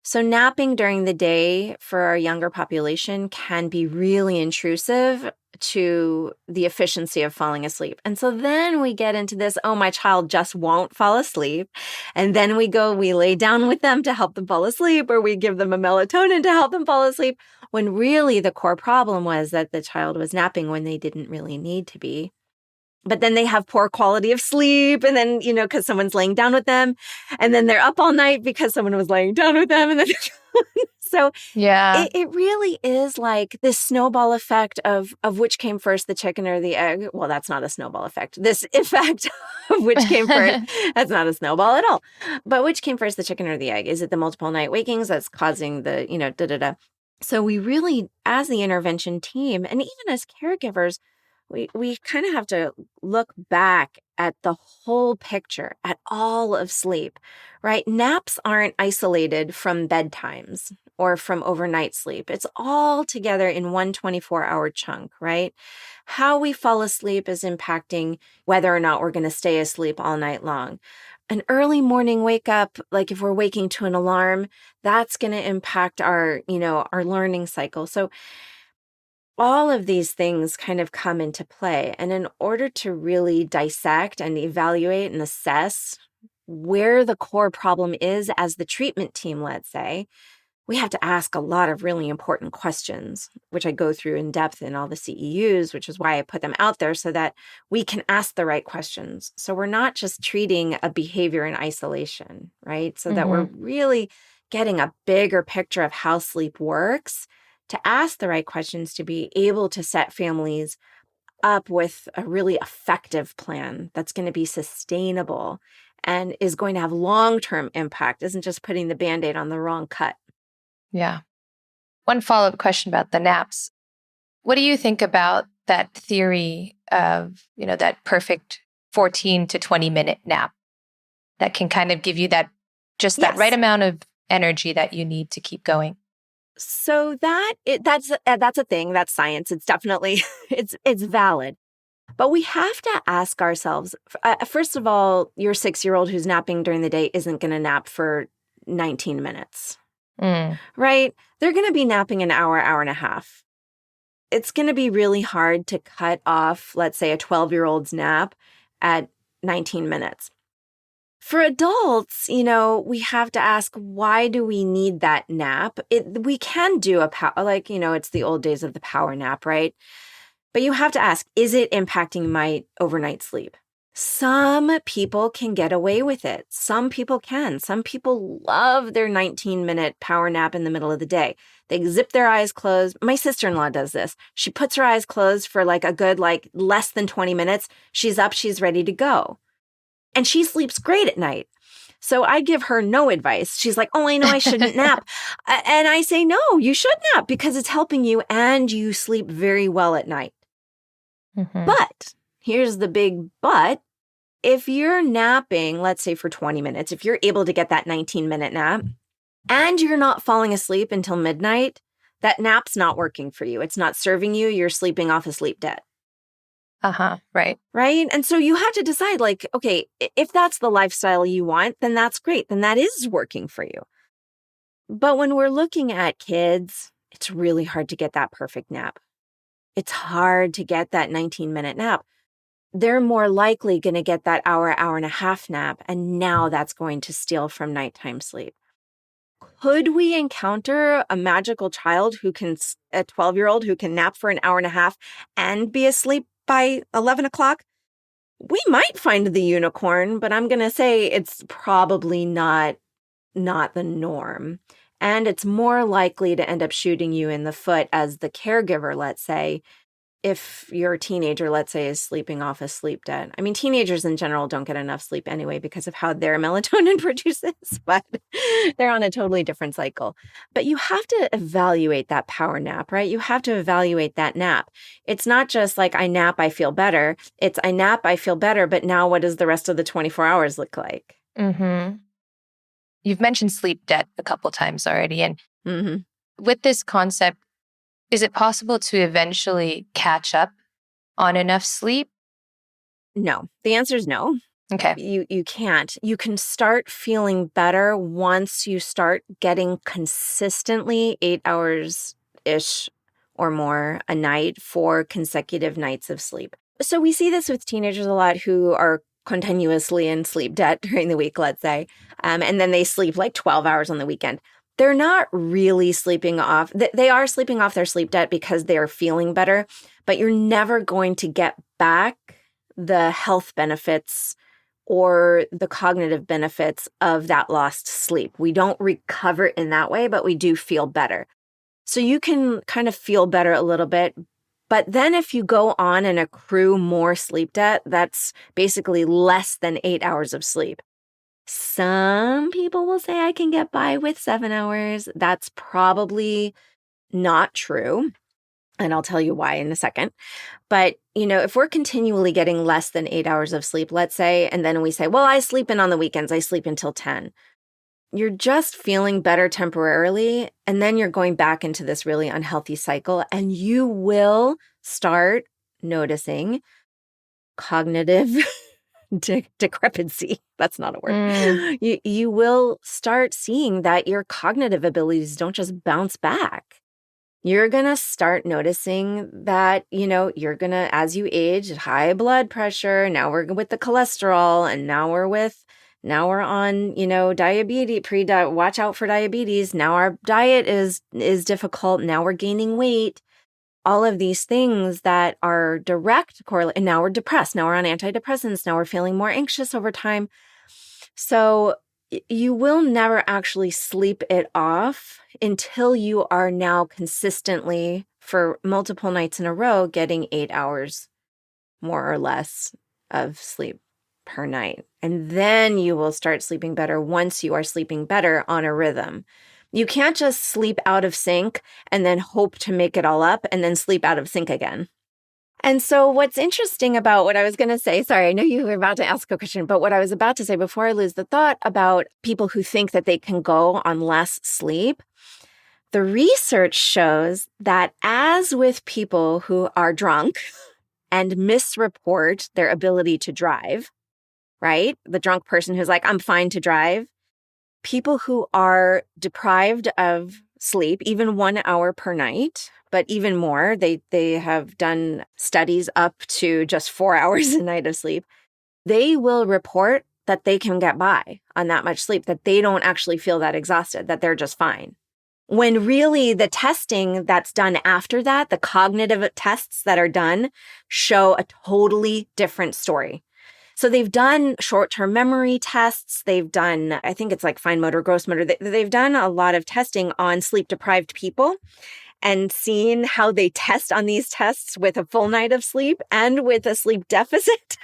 So napping during the day for our younger population can be really intrusive to the efficiency of falling asleep. And so then we get into this, oh, my child just won't fall asleep. And then we lay down with them to help them fall asleep, or we give them a melatonin to help them fall asleep, when really the core problem was that the child was napping when they didn't really need to be. But then they have poor quality of sleep, and then, because someone's laying down with them, and then they're up all night because someone was laying down with them. And then so Yeah. it really is like this snowball effect of which came first, the chicken or the egg. Well, that's not a snowball effect. This effect of which came first, that's not a snowball at all. But which came first, the chicken or the egg? Is it the multiple night wakings that's causing the, da-da-da? So we really, as the intervention team, and even as caregivers, we kind of have to look back at the whole picture, at all of sleep, right? Naps aren't isolated from bedtimes or from overnight sleep. It's all together in one 24-hour chunk, right? How we fall asleep is impacting whether or not we're going to stay asleep all night long. An early morning wake up, like if we're waking to an alarm, that's going to impact our learning cycle. So all of these things kind of come into play. And in order to really dissect and evaluate and assess where the core problem is as the treatment team, let's say, we have to ask a lot of really important questions, which I go through in depth in all the CEUs, which is why I put them out there so that we can ask the right questions. So we're not just treating a behavior in isolation, right? So that we're really getting a bigger picture of how sleep works, to ask the right questions, to be able to set families up with a really effective plan that's going to be sustainable and is going to have long-term impact, isn't just putting the Band-Aid on the wrong cut. Yeah. One follow-up question about the naps. What do you think about that theory of, that perfect 14 to 20 minute nap that can kind of give you that right amount of energy that you need to keep going? So that's a thing. That's science. It's definitely, it's valid. But we have to ask ourselves, first of all, your 6-year-old who's napping during the day isn't going to nap for 19 minutes, right? They're going to be napping an hour, hour and a half. It's going to be really hard to cut off, let's say, a 12-year-old's nap at 19 minutes. For adults, we have to ask, why do we need that nap? We can do it's the old days of the power nap, right? But you have to ask, is it impacting my overnight sleep? Some people can get away with it. Some people can. Some people love their 19-minute power nap in the middle of the day. They zip their eyes closed. My sister-in-law does this. She puts her eyes closed for a good, less than 20 minutes. She's up, she's ready to go. And she sleeps great at night. So I give her no advice. She's like, oh, I know I shouldn't nap. And I say, no, you should nap because it's helping you and you sleep very well at night. But here's the big but. If you're napping, let's say for 20 minutes, if you're able to get that 19-minute nap and you're not falling asleep until midnight, that nap's not working for you. It's not serving you. You're sleeping off a sleep debt. Right. Right. And so you have to decide, okay, if that's the lifestyle you want, then that's great. Then that is working for you. But when we're looking at kids, it's really hard to get that perfect nap. It's hard to get that 19-minute nap. They're more likely going to get that hour, hour and a half nap. And now that's going to steal from nighttime sleep. Could we encounter a magical child a 12-year-old who can nap for an hour and a half and be asleep by 11 o'clock? We might find the unicorn, but I'm going to say it's probably not the norm. And it's more likely to end up shooting you in the foot as the caregiver, let's say, if your teenager, let's say, is sleeping off a sleep debt. I mean, teenagers in general don't get enough sleep anyway because of how their melatonin produces, but they're on a totally different cycle. But you have to evaluate that power nap, right? You have to evaluate that nap. It's not just like I nap, I feel better. It's I nap, I feel better, but now what does the rest of the 24 hours look like? Mm-hmm. You've mentioned sleep debt a couple times already. And with this concept, is it possible to eventually catch up on enough sleep? No. The answer is no. Okay. You can't. You can start feeling better once you start getting consistently 8 hours-ish or more a night for consecutive nights of sleep. So we see this with teenagers a lot who are continuously in sleep debt during the week, let's say, and then they sleep like 12 hours on the weekend. They're not really sleeping off. They are sleeping off their sleep debt because they are feeling better, but you're never going to get back the health benefits or the cognitive benefits of that lost sleep. We don't recover in that way, but we do feel better. So you can kind of feel better a little bit. But then if you go on and accrue more sleep debt, that's basically less than 8 hours of sleep. Some people will say I can get by with 7 hours. That's probably not true. And I'll tell you why in a second. But, if we're continually getting less than 8 hours of sleep, let's say, and then we say, well, I sleep in on the weekends, I sleep until 10. You're just feeling better temporarily. And then you're going back into this really unhealthy cycle. And you will start noticing cognitive decrepancy. That's not a word. You will start seeing that your cognitive abilities don't just bounce back. You're going to start noticing that, you're going to, as you age, high blood pressure. Now we're with the cholesterol, and now we're on, diabetes, watch out for diabetes. Now our diet is difficult. Now we're gaining weight. All of these things that are direct correlate. And now we're depressed. Now we're on antidepressants. Now we're feeling more anxious over time. So you will never actually sleep it off until you are now consistently, for multiple nights in a row, getting 8 hours more or less of sleep per night. And then you will start sleeping better once you are sleeping better on a rhythm. You can't just sleep out of sync and then hope to make it all up and then sleep out of sync again. And so what's interesting about what I was going to say, sorry, I know you were about to ask a question, but what I was about to say before I lose the thought about people who think that they can go on less sleep, the research shows that as with people who are drunk and misreport their ability to drive, right? The drunk person who's like, I'm fine to drive. People who are deprived of sleep, even 1 hour per night, but even more, they have done studies up to just 4 hours a night of sleep. They will report that they can get by on that much sleep, that they don't actually feel that exhausted, that they're just fine. When really the testing that's done after that, the cognitive tests that are done, show a totally different story. So they've done short-term memory tests. They've done, I think it's like fine motor, gross motor. They've done a lot of testing on sleep-deprived people and seen how they test on these tests with a full night of sleep and with a sleep deficit.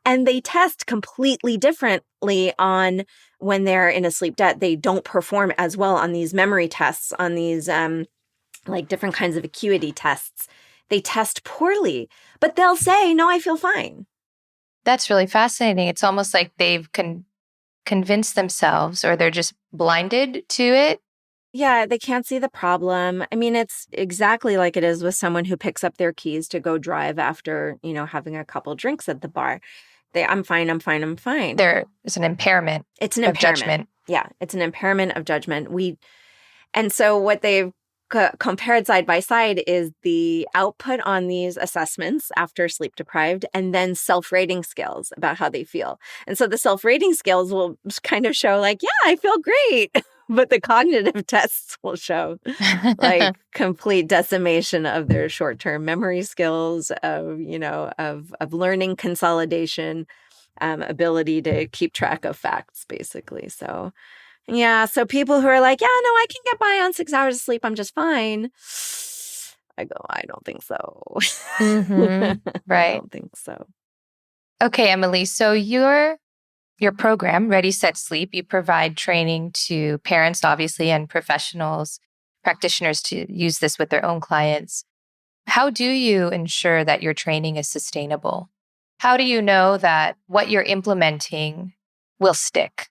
And they test completely differently on when they're in a sleep debt. They don't perform as well on these memory tests, on these like different kinds of acuity tests. They test poorly, but they'll say, no, I feel fine. That's really fascinating. It's almost like they've convinced themselves, or they're just blinded to it. Yeah, they can't see the problem. I mean, it's exactly like it is with someone who picks up their keys to go drive after, having a couple drinks at the bar. I'm fine. There is an impairment. It's an of impairment. Judgment. Yeah, it's an impairment of judgment. And so what they've compared side by side is the output on these assessments after sleep deprived, and then self-rating skills about how they feel. And so the self-rating skills will kind of show like, yeah, I feel great. but the cognitive tests will show like complete decimation of their short-term memory skills, of learning consolidation, ability to keep track of facts, basically. So, yeah. So people who are like, yeah, no, I can get by on 6 hours of sleep. I'm just fine. I go, I don't think so. I Right. don't think so. Okay, Emily. So your program, Ready, Set, Sleep, you provide training to parents, obviously, and professionals, practitioners to use this with their own clients. How do you ensure that your training is sustainable? How do you know that what you're implementing will stick?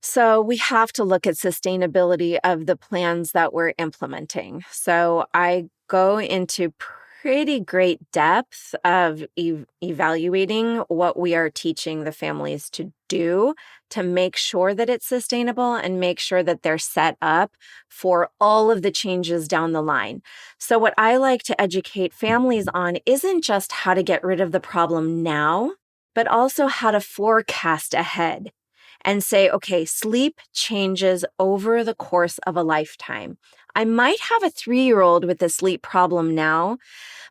So we have to look at sustainability of the plans that we're implementing. So I go into pretty great depth of evaluating what we are teaching the families to do to make sure that it's sustainable and make sure that they're set up for all of the changes down the line. So what I like to educate families on isn't just how to get rid of the problem now, but also how to forecast ahead and say, okay, sleep changes over the course of a lifetime. I might have a 3-year-old with a sleep problem now,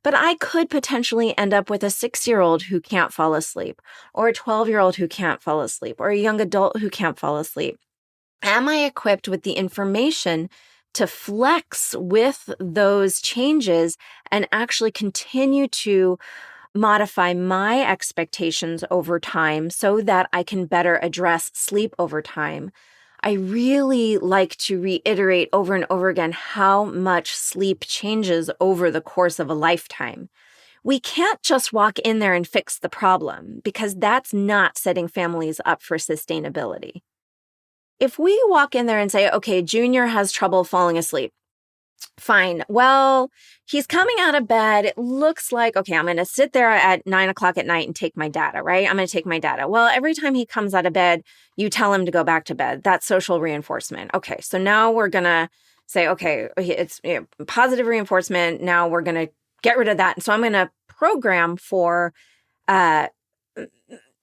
but I could potentially end up with a 6-year-old who can't fall asleep, or a 12-year-old who can't fall asleep, or a young adult who can't fall asleep. Am I equipped with the information to flex with those changes and actually continue to modify my expectations over time so that I can better address sleep over time? I really like to reiterate over and over again how much sleep changes over the course of a lifetime. We can't just walk in there and fix the problem because that's not setting families up for sustainability. If we walk in there and say, okay, Junior has trouble falling asleep, fine. Well, he's coming out of bed. It looks like, okay, I'm going to sit there at 9 o'clock at night and take my data, right? I'm going to take my data. Well, every time he comes out of bed, you tell him to go back to bed. That's social reinforcement. Okay, so now we're going to say, okay, it's positive reinforcement. Now we're going to get rid of that. And so I'm going to program for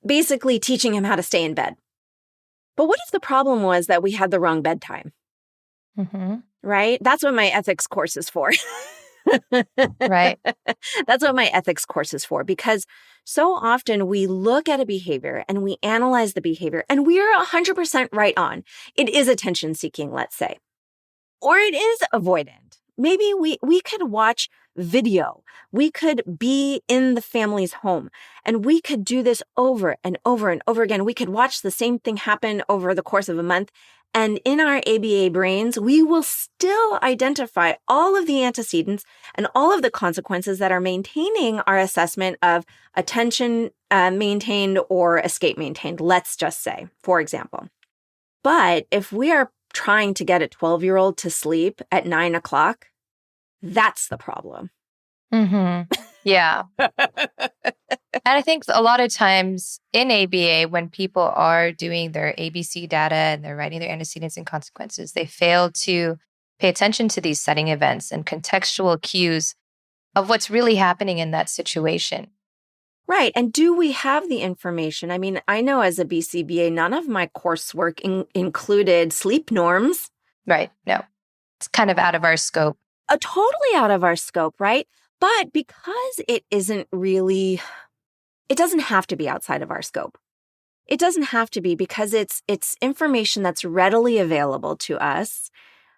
basically teaching him how to stay in bed. But what if the problem was that we had the wrong bedtime? Right? That's what my ethics course is for. Right. That's what my ethics course is for, because so often we look at a behavior and we analyze the behavior and we're 100% right on. It is attention seeking, let's say, or it is avoidant. Maybe we could watch video. We could be in the family's home and we could do this over and over and over again. We could watch the same thing happen over the course of a month. And in our ABA brains, we will still identify all of the antecedents and all of the consequences that are maintaining our assessment of attention maintained or escape maintained, let's just say, for example. But if we are trying to get a 12-year-old to sleep at 9 o'clock, that's the problem. Yeah. And I think a lot of times in ABA, when people are doing their ABC data and they're writing their antecedents and consequences, they fail to pay attention to these setting events and contextual cues of what's really happening in that situation. Right. And do we have the information? I mean, I know as a BCBA, none of my coursework included sleep norms. Right. No, it's kind of out of our scope. Totally out of our scope, right? But because it isn't really, it doesn't have to be outside of our scope. It doesn't have to be, because it's information that's readily available to us.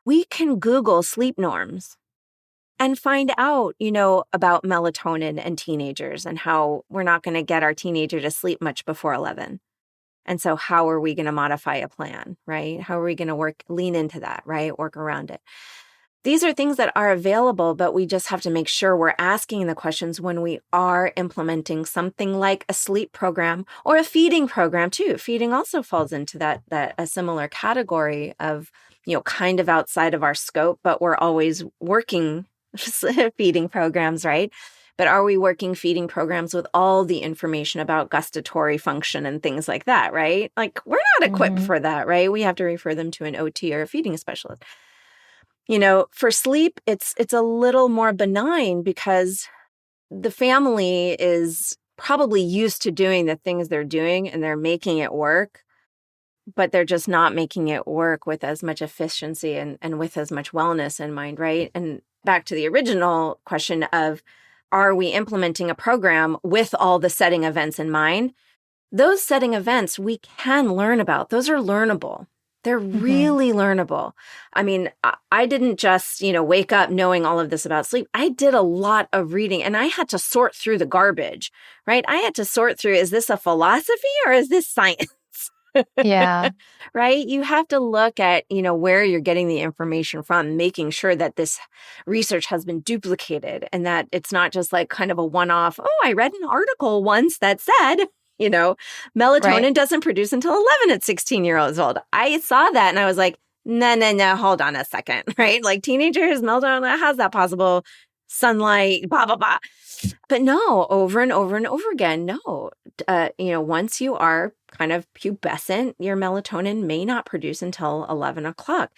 We can Google sleep norms and find out, about melatonin and teenagers and how we're not going to get our teenager to sleep much before 11. And so how are we going to modify a plan, right? How are we going to lean into that, right? Work around it. These are things that are available, but we just have to make sure we're asking the questions when we are implementing something like a sleep program or a feeding program too. Feeding also falls into that a similar category of, kind of outside of our scope, but we're always working feeding programs, right? But are we working feeding programs with all the information about gustatory function and things like that, right? Like, we're not equipped for that, right? We have to refer them to an OT or a feeding specialist. For sleep, it's a little more benign because the family is probably used to doing the things they're doing and they're making it work. but they're just not making it work with as much efficiency and with as much wellness in mind, right? And back to the original question of, are we implementing a program with all the setting events in mind? Those setting events we can learn about. Those are learnable. They're Mm-hmm. really learnable. I mean, I didn't just, wake up knowing all of this about sleep. I did a lot of reading and I had to sort through the garbage, right? I had to sort through, is this a philosophy or is this science? Yeah. Right? You have to look at, where you're getting the information from, making sure that this research has been duplicated and that it's not just like kind of a one-off, oh, I read an article once that said, Right. melatonin doesn't produce until 11 at 16-year-olds old. I saw that and I was like, no, hold on a second, right? Like teenagers, melatonin, how's that possible? Sunlight, blah, blah, blah. But no, over and over and over again, no. Once you are kind of pubescent, your melatonin may not produce until 11 o'clock.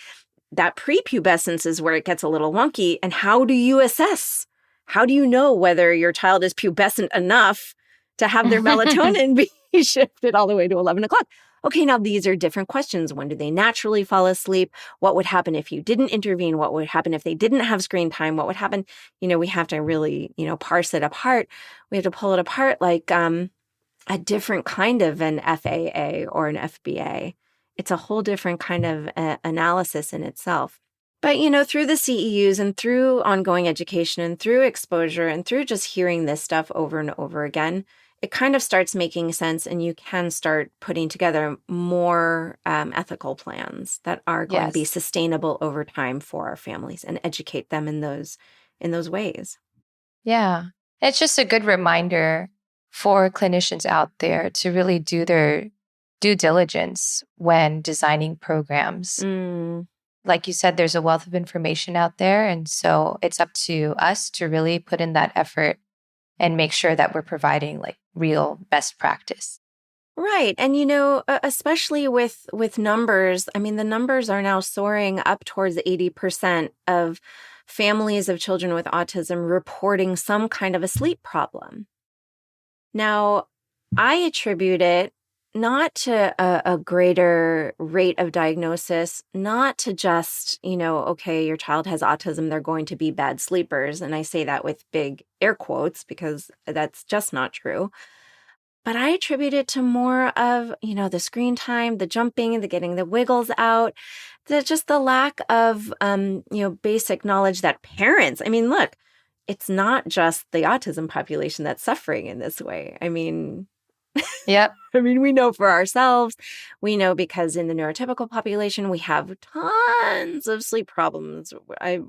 That prepubescence is where it gets a little wonky. And how do you assess? How do you know whether your child is pubescent enough to have their melatonin be shifted all the way to 11 o'clock? Okay, now these are different questions. When do they naturally fall asleep? What would happen if you didn't intervene? What would happen if they didn't have screen time? What would happen? We have to really, parse it apart. We have to pull it apart like a different kind of an FAA or an FBA. It's a whole different kind of analysis in itself. But, through the CEUs and through ongoing education and through exposure and through just hearing this stuff over and over again, it kind of starts making sense and you can start putting together more ethical plans that are going to be Yes. sustainable over time for our families and educate them in those ways. Yeah. It's just a good reminder for clinicians out there to really do their due diligence when designing programs. Mm. Like you said, there's a wealth of information out there. And so it's up to us to really put in that effort and make sure that we're providing like real best practice. Right. And especially with numbers, I mean the numbers are now soaring up towards 80% of families of children with autism reporting some kind of a sleep problem. Now, I attribute it not to a greater rate of diagnosis, not to just, okay, your child has autism, they're going to be bad sleepers. And I say that with big air quotes because that's just not true. But I attribute it to more of, the screen time, the jumping, the getting the wiggles out, just the lack of, basic knowledge that parents, I mean, look, it's not just the autism population that's suffering in this way. I mean, Yep. we know for ourselves, we know because in the neurotypical population, we have tons of sleep problems.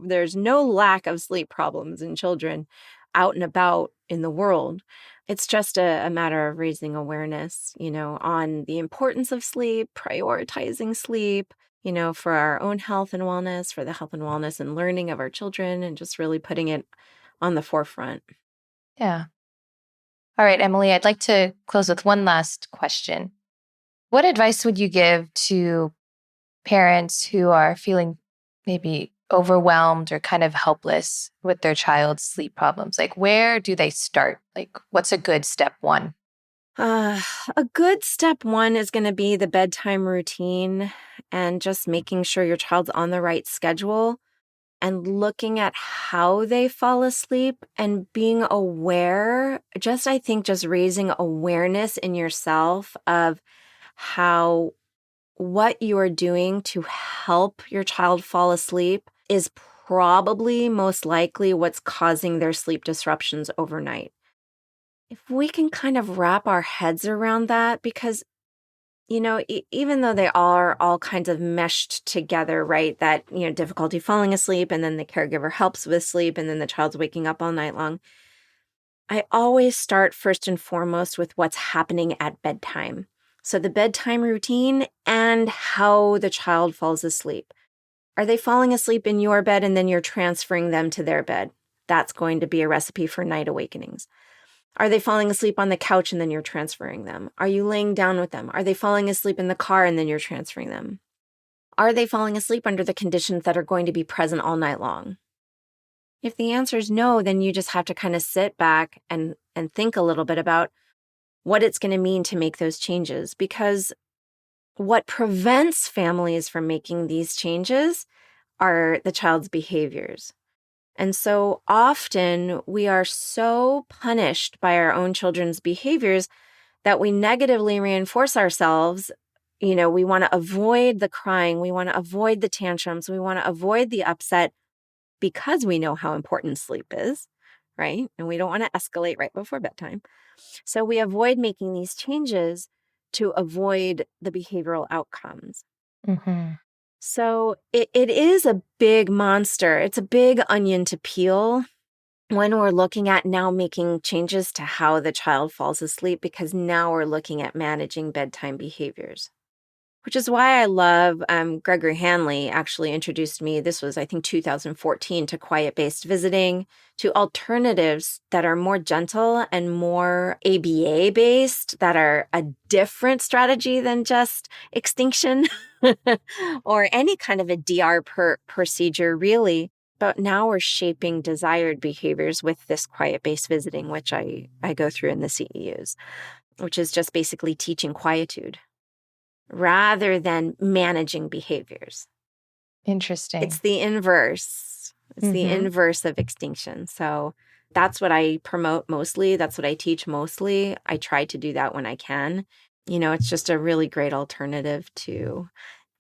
There's no lack of sleep problems in children out and about in the world. It's just a matter of raising awareness, on the importance of sleep, prioritizing sleep, for our own health and wellness, for the health and wellness and learning of our children, and just really putting it on the forefront. Yeah. All right, Emily, I'd like to close with one last question. What advice would you give to parents who are feeling maybe overwhelmed or kind of helpless with their child's sleep problems? Like, where do they start? Like, what's a good step one? Uh, a good step one is going to be the bedtime routine and just making sure your child's on the right schedule and looking at how they fall asleep and being aware, I think just raising awareness in yourself of how what you are doing to help your child fall asleep is probably most likely what's causing their sleep disruptions overnight. If we can kind of wrap our heads around that, because even though they are all kinds of meshed together, right? That, difficulty falling asleep and then the caregiver helps with sleep and then the child's waking up all night long. I always start first and foremost with what's happening at bedtime. So the bedtime routine and how the child falls asleep. Are they falling asleep in your bed and then you're transferring them to their bed? That's going to be a recipe for night awakenings. Are they falling asleep on the couch and then you're transferring them? Are you laying down with them? Are they falling asleep in the car and then you're transferring them? Are they falling asleep under the conditions that are going to be present all night long? If the answer is no, then you just have to kind of sit back and think a little bit about what it's going to mean to make those changes. Because What prevents families from making these changes are the child's behaviors. And so often we are so punished by our own children's behaviors that we negatively reinforce ourselves. We want to avoid the crying. We want to avoid the tantrums. We want to avoid the upset because we know how important sleep is, right? And we don't want to escalate right before bedtime. So we avoid making these changes to avoid the behavioral outcomes. Mm-hmm. So it is a big monster. It's a big onion to peel when we're looking at now making changes to how the child falls asleep, because now we're looking at managing bedtime behaviors. Which is why I love Gregory Hanley actually introduced me, this was, I think, 2014, to quiet-based visiting, to alternatives that are more gentle and more ABA-based, that are a different strategy than just extinction or any kind of a DR procedure, really. But now we're shaping desired behaviors with this quiet-based visiting, which I go through in the CEUs, which is just basically teaching quietude rather than managing behaviors. Interesting. It's the inverse. It's the inverse of extinction. So that's what I promote mostly. That's what I teach mostly. I try to do that when I can. It's just a really great alternative to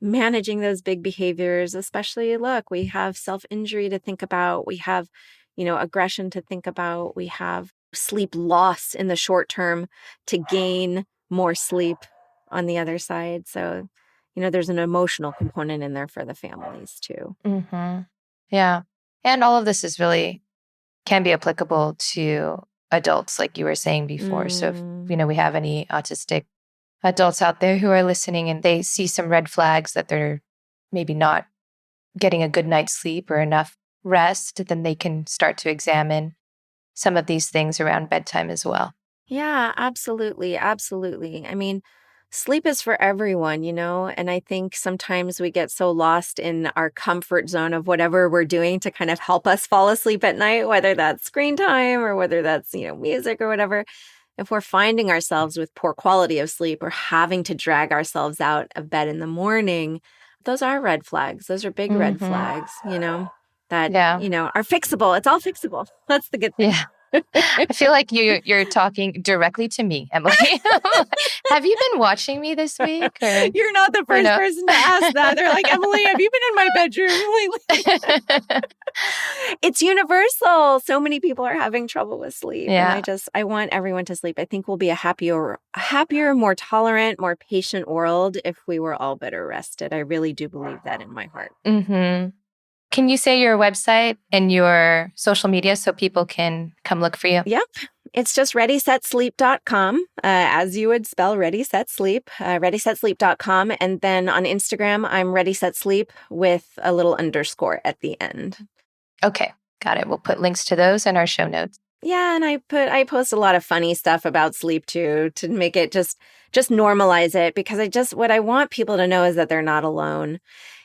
managing those big behaviors, especially, look, we have self-injury to think about. We have, aggression to think about. We have sleep loss in the short term to gain more sleep on the other side. So, there's an emotional component in there for the families too. Mm-hmm. Yeah. And all of this is really can be applicable to adults, like you were saying before. So if, we have any autistic adults out there who are listening and they see some red flags that they're maybe not getting a good night's sleep or enough rest, then they can start to examine some of these things around bedtime as well. Yeah, absolutely. Absolutely. I mean, sleep is for everyone, and I think sometimes we get so lost in our comfort zone of whatever we're doing to kind of help us fall asleep at night, whether that's screen time or whether that's, music or whatever. If we're finding ourselves with poor quality of sleep or having to drag ourselves out of bed in the morning, those are red flags. Those are big red flags, that, are fixable. It's all fixable. That's the good thing. Yeah. I feel like you're talking directly to me, Emily. Have you been watching me this week? Or, you're not the first person to ask that. They're like, Emily, have you been in my bedroom lately? It's universal. So many people are having trouble with sleep. Yeah. And I want everyone to sleep. I think we'll be a happier, more tolerant, more patient world if we were all better rested. I really do believe that in my heart. Mm-hmm. Can you say your website and your social media so people can come look for you? Yep. It's just readysetsleep.com, as you would spell ready, set, sleep, readysetsleep.com. And then on Instagram, I'm readysetsleep with a little underscore at the end. Okay. Got it. We'll put links to those in our show notes. Yeah, and I post a lot of funny stuff about sleep too, to make it just normalize it, because what I want people to know is that they're not alone.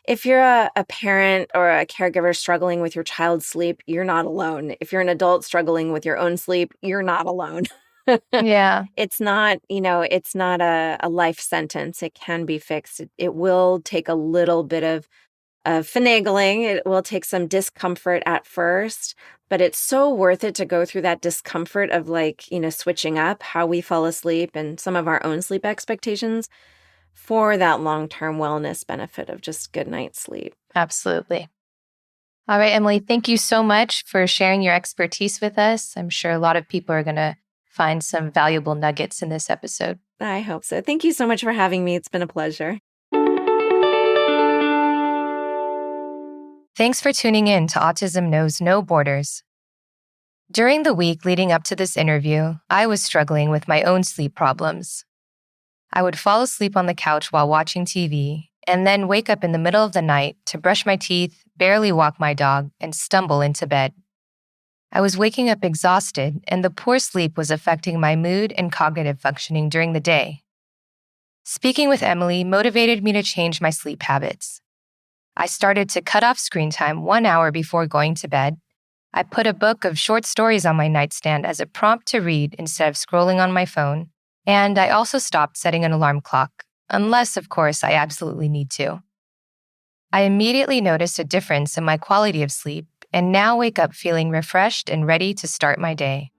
If you're a parent or a caregiver struggling with your child's sleep, you're not alone. If you're an adult struggling with your own sleep, you're not alone. Yeah. It's not, it's not a life sentence. It can be fixed. It will take a little bit of finagling. It will take some discomfort at first, but it's so worth it to go through that discomfort of switching up how we fall asleep and some of our own sleep expectations for that long-term wellness benefit of just good night's sleep. Absolutely. All right, Emily, thank you so much for sharing your expertise with us. I'm sure a lot of people are going to find some valuable nuggets in this episode. I hope so. Thank you so much for having me. It's been a pleasure. Thanks for tuning in to Autism Knows No Borders. During the week leading up to this interview, I was struggling with my own sleep problems. I would fall asleep on the couch while watching TV, and then wake up in the middle of the night to brush my teeth, barely walk my dog, and stumble into bed. I was waking up exhausted, and the poor sleep was affecting my mood and cognitive functioning during the day. Speaking with Emily motivated me to change my sleep habits. I started to cut off screen time 1 hour before going to bed. I put a book of short stories on my nightstand as a prompt to read instead of scrolling on my phone. And I also stopped setting an alarm clock unless, of course, I absolutely need to. I immediately noticed a difference in my quality of sleep and now wake up feeling refreshed and ready to start my day.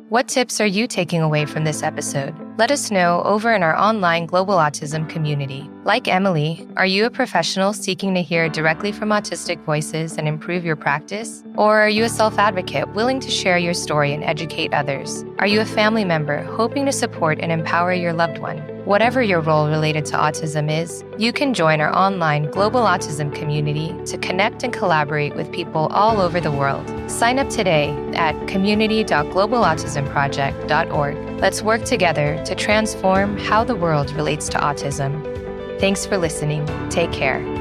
What tips are you taking away from this episode? Let us know over in our online Global Autism community. Like Emily, are you a professional seeking to hear directly from autistic voices and improve your practice? Or are you a self-advocate willing to share your story and educate others? Are you a family member hoping to support and empower your loved one? Whatever your role related to autism is, you can join our online Global Autism community to connect and collaborate with people all over the world. Sign up today at community.globalautismproject.org. Let's work together to transform how the world relates to autism. Thanks for listening. Take care.